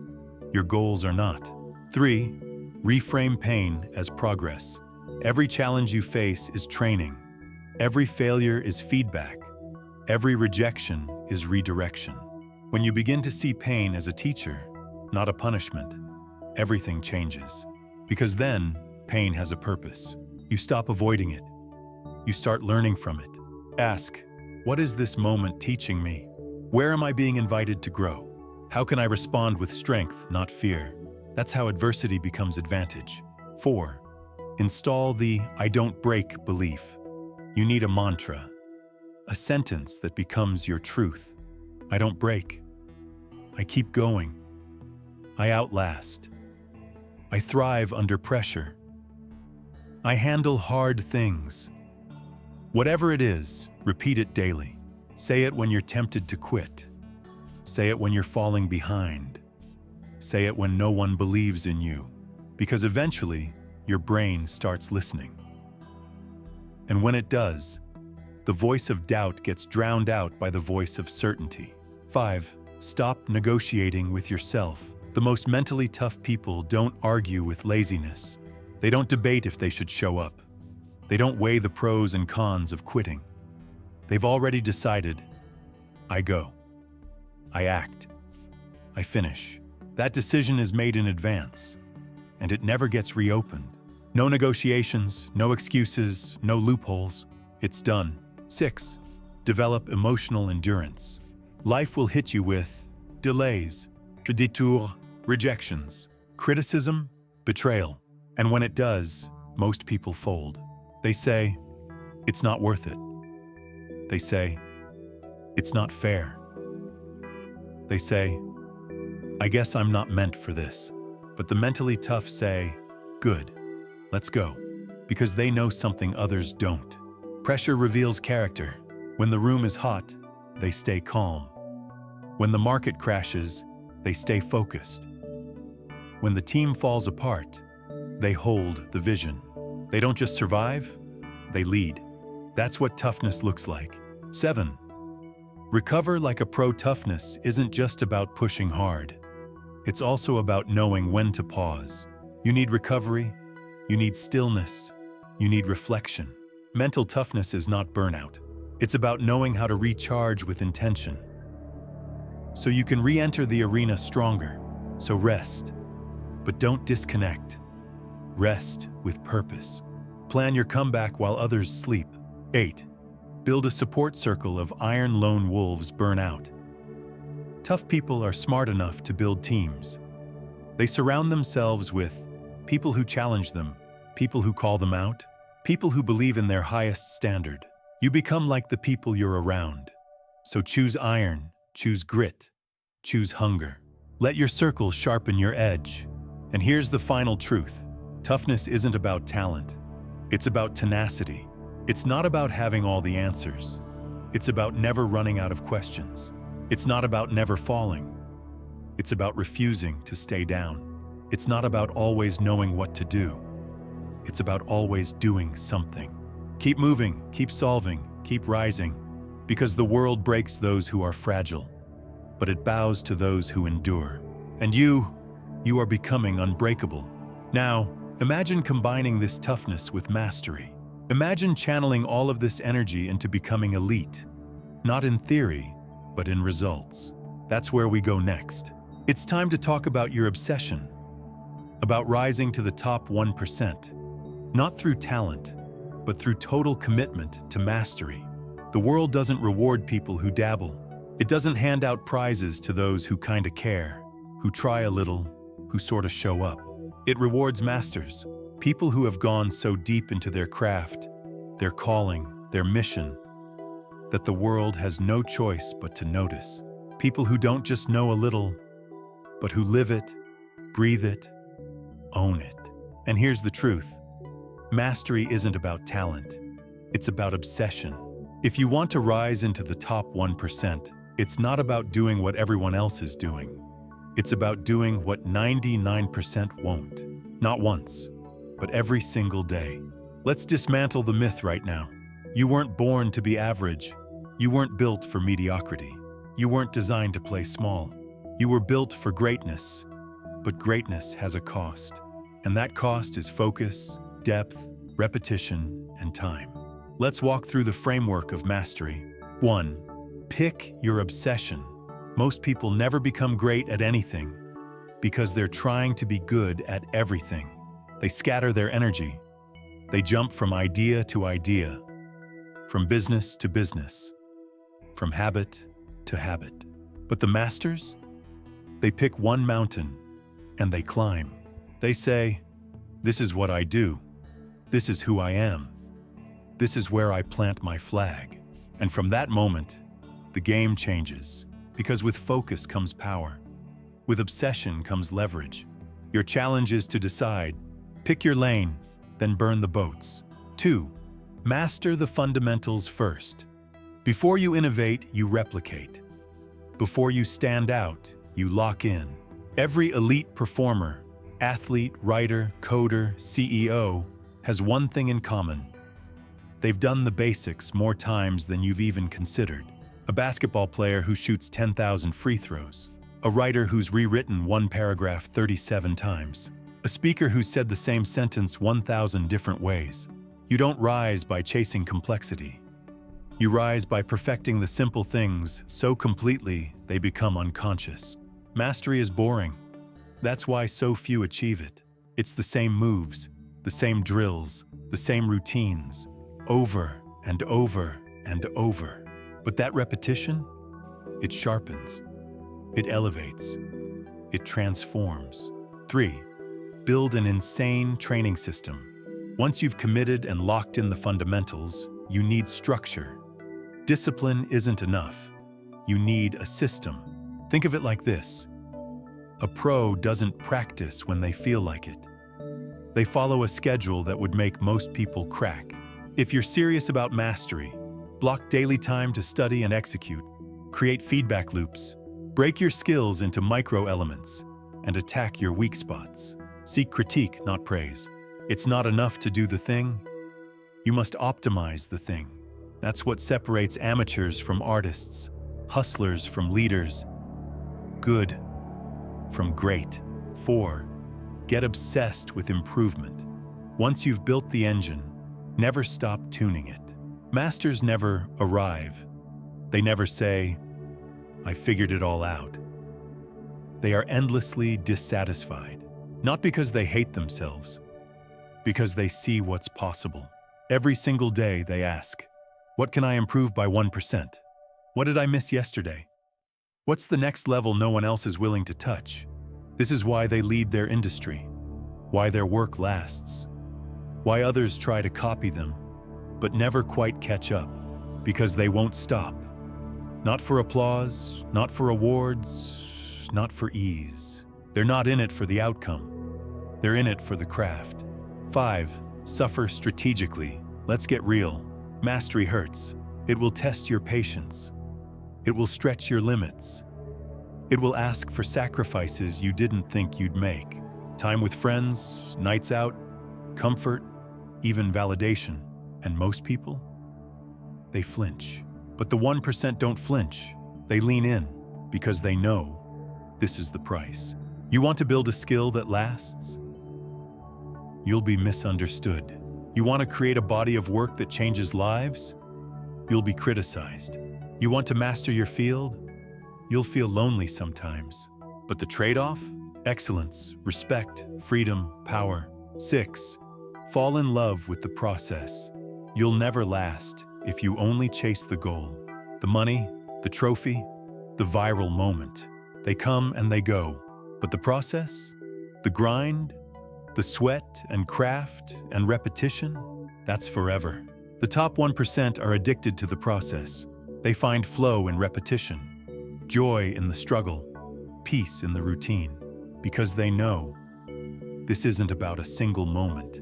Your goals are not. 3. Reframe pain as progress. Every challenge you face is training. Every failure is feedback. Every rejection is redirection. When you begin to see pain as a teacher, not a punishment, everything changes. Because then, pain has a purpose. You stop avoiding it. You start learning from it. Ask, what is this moment teaching me? Where am I being invited to grow? How can I respond with strength, not fear? That's how adversity becomes advantage. 4. Install the I don't break belief. You need a mantra, a sentence that becomes your truth. I don't break. I keep going. I outlast. I thrive under pressure. I handle hard things. Whatever it is, repeat it daily. Say it when you're tempted to quit. Say it when you're falling behind. Say it when no one believes in you. Because eventually, your brain starts listening. And when it does, the voice of doubt gets drowned out by the voice of certainty. 5. Stop negotiating with yourself. The most mentally tough people don't argue with laziness. They don't debate if they should show up. They don't weigh the pros and cons of quitting. They've already decided, I go. I act. I finish. That decision is made in advance, and it never gets reopened. No negotiations, no excuses, no loopholes. It's done. 6. Develop emotional endurance. Life will hit you with delays, détours, rejections, criticism, betrayal. And when it does, most people fold. They say, it's not worth it. They say, it's not fair. They say, I guess I'm not meant for this. But the mentally tough say, good, let's go. Because they know something others don't. Pressure reveals character. When the room is hot, they stay calm. When the market crashes, they stay focused. When the team falls apart, they hold the vision. They don't just survive, they lead. That's what toughness looks like. 7. Recover like a pro. Toughness isn't just about pushing hard. it's also about knowing when to pause. You need recovery, you need stillness, you need reflection. Mental toughness is not burnout. It's about knowing how to recharge with intention, so you can re-enter the arena stronger. So rest, but don't disconnect. Rest with purpose. Plan your comeback while others sleep. 8. Build a support circle of iron lone wolves burn out. Tough people are smart enough to build teams. They surround themselves with people who challenge them, people who call them out, people who believe in their highest standard. You become like the people you're around. So choose iron, choose grit, choose hunger. Let your circle sharpen your edge. And here's the final truth. Toughness isn't about talent. It's about tenacity. It's not about having all the answers. It's about never running out of questions. It's not about never falling. It's about refusing to stay down. It's not about always knowing what to do. It's about always doing something. Keep moving, keep solving, keep rising, because the world breaks those who are fragile, but it bows to those who endure. And you are becoming unbreakable. Now, imagine combining this toughness with mastery. Imagine channeling all of this energy into becoming elite, not in theory, but in results. That's where we go next. It's time to talk about your obsession, about rising to the top 1%, not through talent, but through total commitment to mastery. The world doesn't reward people who dabble. It doesn't hand out prizes to those who kinda care, who try a little, who sorta show up. It rewards masters, people who have gone so deep into their craft, their calling, their mission, that the world has no choice but to notice. People who don't just know a little, but who live it, breathe it, own it. And here's the truth. Mastery isn't about talent. It's about obsession. If you want to rise into the top 1%, it's not about doing what everyone else is doing. It's about doing what 99% won't. Not once, but every single day. Let's dismantle the myth right now. You weren't born to be average. You weren't built for mediocrity. You weren't designed to play small. You were built for greatness. But greatness has a cost. And that cost is focus, depth, repetition, and time. Let's walk through the framework of mastery. 1. Pick your obsession. Most people never become great at anything because they're trying to be good at everything. They scatter their energy. They jump from idea to idea, from business to business, from habit to habit. But the masters? They pick one mountain and they climb. They say, "This is what I do. This is who I am. This is where I plant my flag." And from that moment, the game changes. Because with focus comes power. With obsession comes leverage. Your challenge is to decide. Pick your lane, then burn the boats. 2. Master the fundamentals first. Before you innovate, you replicate. Before you stand out, you lock in. Every elite performer, athlete, writer, coder, CEO, has one thing in common. They've done the basics more times than you've even considered. A basketball player who shoots 10,000 free throws. A writer who's rewritten one paragraph 37 times. A speaker who said the same sentence 1,000 different ways. You don't rise by chasing complexity. You rise by perfecting the simple things so completely they become unconscious. Mastery is boring. That's why so few achieve it. It's the same moves, the same drills, the same routines, over and over and over. But that repetition, it sharpens, it elevates, it transforms. 3. Build an insane training system. Once you've committed and locked in the fundamentals, you need structure. Discipline isn't enough. You need a system. Think of it like this. A pro doesn't practice when they feel like it. They follow a schedule that would make most people crack. If you're serious about mastery, block daily time to study and execute. Create feedback loops. Break your skills into micro-elements and attack your weak spots. Seek critique, not praise. It's not enough to do the thing. You must optimize the thing. That's what separates amateurs from artists, hustlers from leaders, good from great. 4. Get obsessed with improvement. Once you've built the engine, never stop tuning it. Masters never arrive. They never say, "I figured it all out." They are endlessly dissatisfied, not because they hate themselves, because they see what's possible. Every single day they ask, "What can I improve by 1%? What did I miss yesterday? What's the next level no one else is willing to touch?" This is why they lead their industry, why their work lasts, why others try to copy them, but never quite catch up, because they won't stop. Not for applause, not for awards, not for ease. They're not in it for the outcome. They're in it for the craft. 5. Suffer strategically. Let's get real. Mastery hurts. It will test your patience. It will stretch your limits. It will ask for sacrifices you didn't think you'd make. Time with friends, nights out, comfort, even validation. And most people? They flinch. But the 1% don't flinch. They lean in because they know this is the price. You want to build a skill that lasts? You'll be misunderstood. You want to create a body of work that changes lives? You'll be criticized. You want to master your field? You'll feel lonely sometimes. But the trade-off? Excellence, respect, freedom, power. 6. Fall in love with the process. You'll never last if you only chase the goal. The money, the trophy, the viral moment. They come and they go. But the process? The grind? The sweat and craft and repetition? That's forever. The top 1% are addicted to the process. They find flow in repetition, joy in the struggle, peace in the routine, because they know this isn't about a single moment.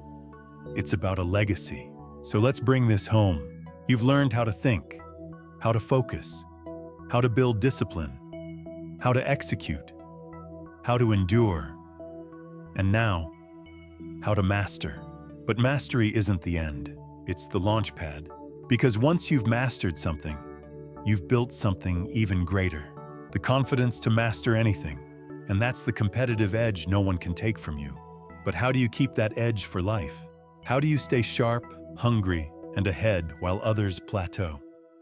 It's about a legacy. So let's bring this home. You've learned how to think, how to focus, how to build discipline, how to execute, how to endure, and now, how to master. But mastery isn't the end. It's the launch pad. Because once you've mastered something, you've built something even greater. The confidence to master anything. And that's the competitive edge no one can take from you. But how do you keep that edge for life? How do you stay sharp, hungry, and ahead while others plateau?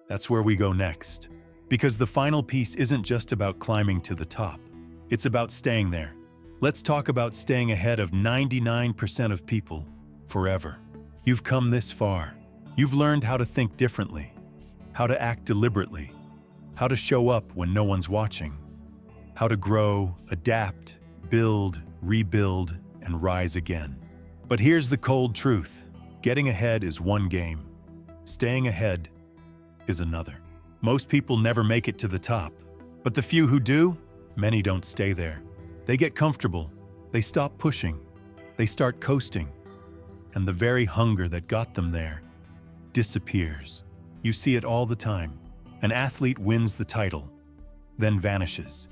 That's where we go next. Because the final piece isn't just about climbing to the top. It's about staying there. Let's talk about staying ahead of 99% of people forever. You've come this far. You've learned how to think differently, how to act deliberately, how to show up when no one's watching, how to grow, adapt, build, rebuild, and rise again. But here's the cold truth. Getting ahead is one game. Staying ahead is another. Most people never make it to the top. But the few who do, many don't stay there. They get comfortable. They stop pushing. They start coasting. And the very hunger that got them there disappears. You see it all the time. An athlete wins the title, then vanishes.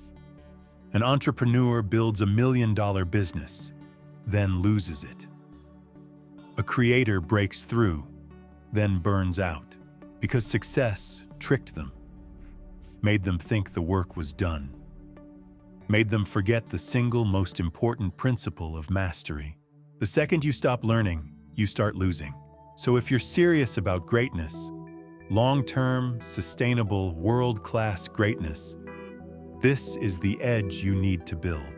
An entrepreneur builds $1 million business, then loses it. A creator breaks through, then burns out, because success tricked them, made them think the work was done, made them forget the single most important principle of mastery. The second you stop learning, you start losing. So if you're serious about greatness, long-term, sustainable, world-class greatness, this is the edge you need to build.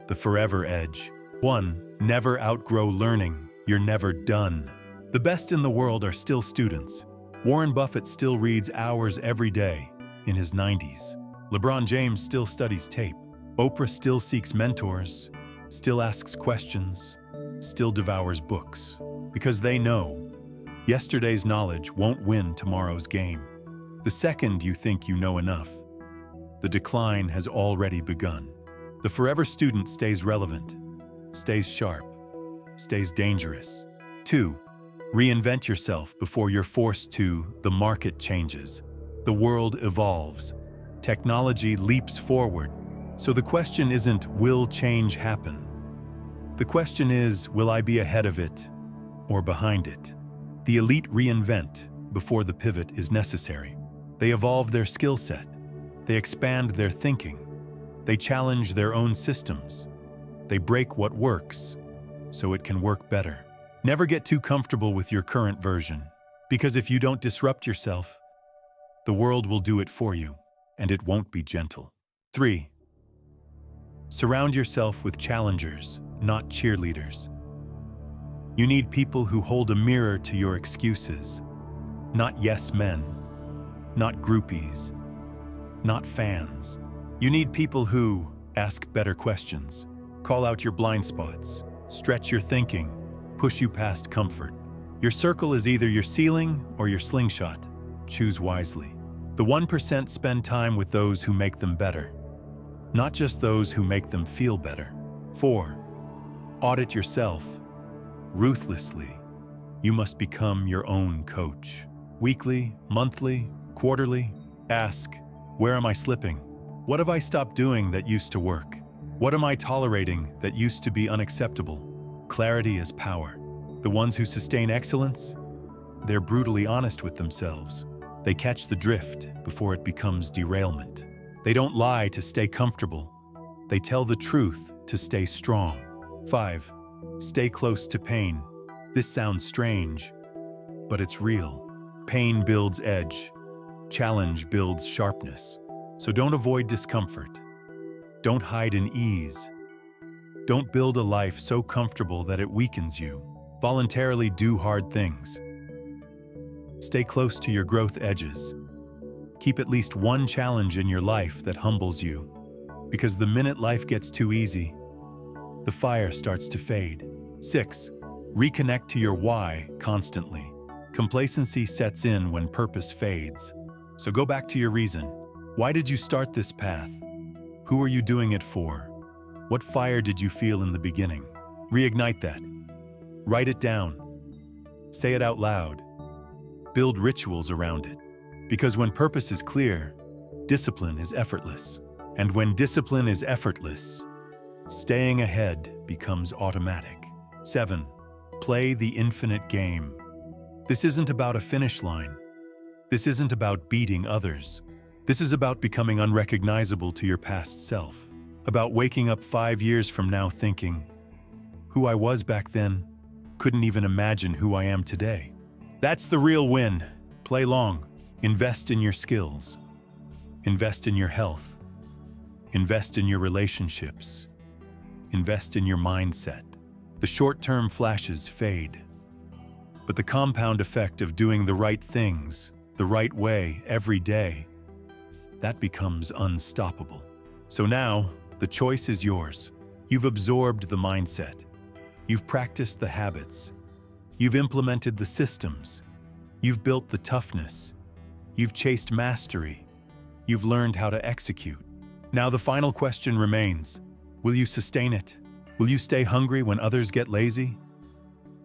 The forever edge. 1. Never outgrow learning. You're never done. The best in the world are still students. Warren Buffett still reads hours every day in his 90s. LeBron James still studies tape. Oprah still seeks mentors, still asks questions, still devours books. Because they know yesterday's knowledge won't win tomorrow's game. The second you think you know enough, the decline has already begun. The forever student stays relevant, stays sharp, stays dangerous. 2. Reinvent yourself before you're forced to. The market changes. The world evolves. Technology leaps forward. So the question isn't, will change happen? The question is, will I be ahead of it or behind it? The elite reinvent before the pivot is necessary. They evolve their skill set. They expand their thinking. They challenge their own systems. They break what works so it can work better. Never get too comfortable with your current version, because if you don't disrupt yourself, the world will do it for you, and it won't be gentle. 3. Surround yourself with challengers, not cheerleaders. You need people who hold a mirror to your excuses, not yes men, not groupies, not fans. You need people who ask better questions, call out your blind spots, stretch your thinking, push you past comfort. Your circle is either your ceiling or your slingshot. Choose wisely. The 1% spend time with those who make them better, not just those who make them feel better. 4. Audit yourself ruthlessly. You must become your own coach. Weekly, monthly, quarterly, ask, where am I slipping? What have I stopped doing that used to work? What am I tolerating that used to be unacceptable? Clarity is power. The ones who sustain excellence, they're brutally honest with themselves. They catch the drift before it becomes derailment. They don't lie to stay comfortable. They tell the truth to stay strong. 5. Stay close to pain. This sounds strange, but it's real. Pain builds edge. Challenge builds sharpness. So don't avoid discomfort. Don't hide in ease. Don't build a life so comfortable that it weakens you. Voluntarily do hard things. Stay close to your growth edges. Keep at least one challenge in your life that humbles you. Because the minute life gets too easy, the fire starts to fade. 6. Reconnect to your why constantly. Complacency sets in when purpose fades. So go back to your reason. Why did you start this path? Who are you doing it for? What fire did you feel in the beginning? Reignite that. Write it down. Say it out loud. Build rituals around it. Because when purpose is clear, discipline is effortless. And when discipline is effortless, staying ahead becomes automatic. 7. Play the infinite game. This isn't about a finish line. This isn't about beating others. This is about becoming unrecognizable to your past self. About waking up 5 years from now thinking, who I was back then, couldn't even imagine who I am today. That's the real win. Play long. Invest in your skills. Invest in your health. Invest in your relationships. Invest in your mindset. The short-term flashes fade, but the compound effect of doing the right things, the right way, every day, that becomes unstoppable. So now, the choice is yours. You've absorbed the mindset. You've practiced the habits. You've implemented the systems. You've built the toughness. You've chased mastery. You've learned how to execute. Now the final question remains. Will you sustain it? Will you stay hungry when others get lazy?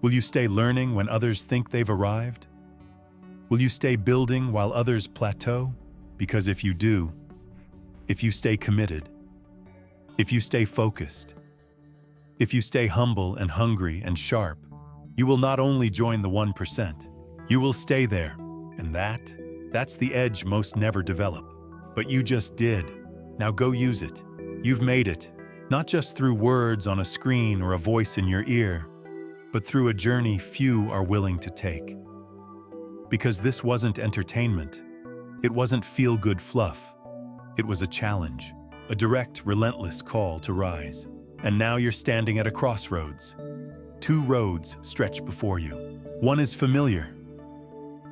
Will you stay learning when others think they've arrived? Will you stay building while others plateau? Because if you do, if you stay committed, if you stay focused, if you stay humble and hungry and sharp, you will not only join the 1%, you will stay there. And that's the edge most never develop. But you just did. Now go use it. You've made it. Not just through words on a screen or a voice in your ear, but through a journey few are willing to take. Because this wasn't entertainment. It wasn't feel-good fluff. It was a challenge, a direct, relentless call to rise. And now you're standing at a crossroads. 2 roads stretch before you. One is familiar.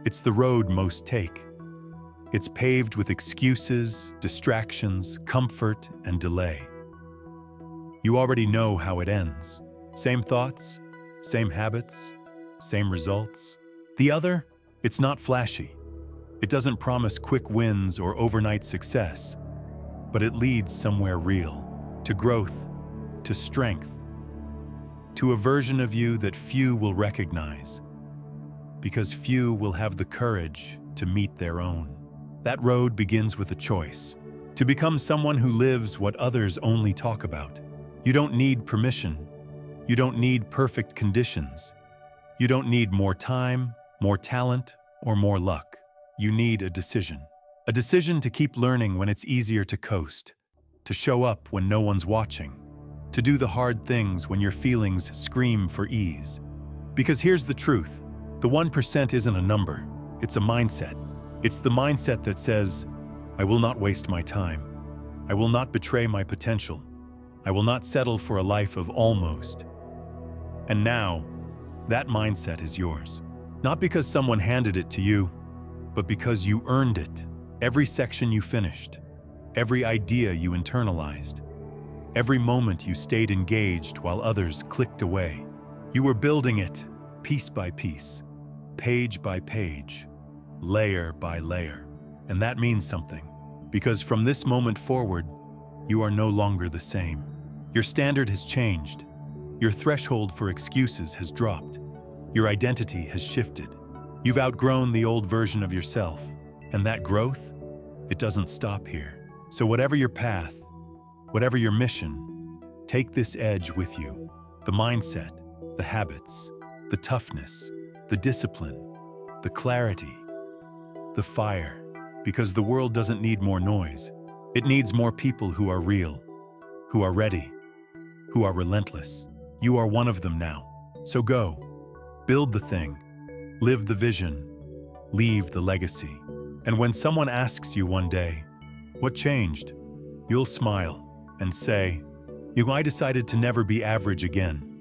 It's the road most take. It's paved with excuses, distractions, comfort, and delay. You already know how it ends. Same thoughts, same habits, same results. The other, it's not flashy. It doesn't promise quick wins or overnight success, but it leads somewhere real, to growth, to strength, to a version of you that few will recognize, because few will have the courage to meet their own. That road begins with a choice, to become someone who lives what others only talk about. You don't need permission. You don't need perfect conditions. You don't need more time, more talent, or more luck. You need a decision. A decision to keep learning when it's easier to coast. to show up when no one's watching, to do the hard things when your feelings scream for ease. Because here's the truth, the 1% isn't a number, it's a mindset. It's the mindset that says, I will not waste my time. I will not betray my potential. I will not settle for a life of almost. And now, that mindset is yours. Not because someone handed it to you, but because you earned it. Every section you finished, every idea you internalized, every moment you stayed engaged while others clicked away. You were building it piece by piece, page by page, layer by layer. And that means something, because from this moment forward, you are no longer the same. Your standard has changed. Your threshold for excuses has dropped. Your identity has shifted. You've outgrown the old version of yourself. And that growth, it doesn't stop here. So whatever your path, whatever your mission, take this edge with you. The mindset, the habits, the toughness, the discipline, the clarity, the fire. Because the world doesn't need more noise. It needs more people who are real, who are ready, who are relentless. You are one of them now. So go, build the thing, live the vision, leave the legacy. And when someone asks you one day, what changed? You'll smile and say, I decided to never be average again.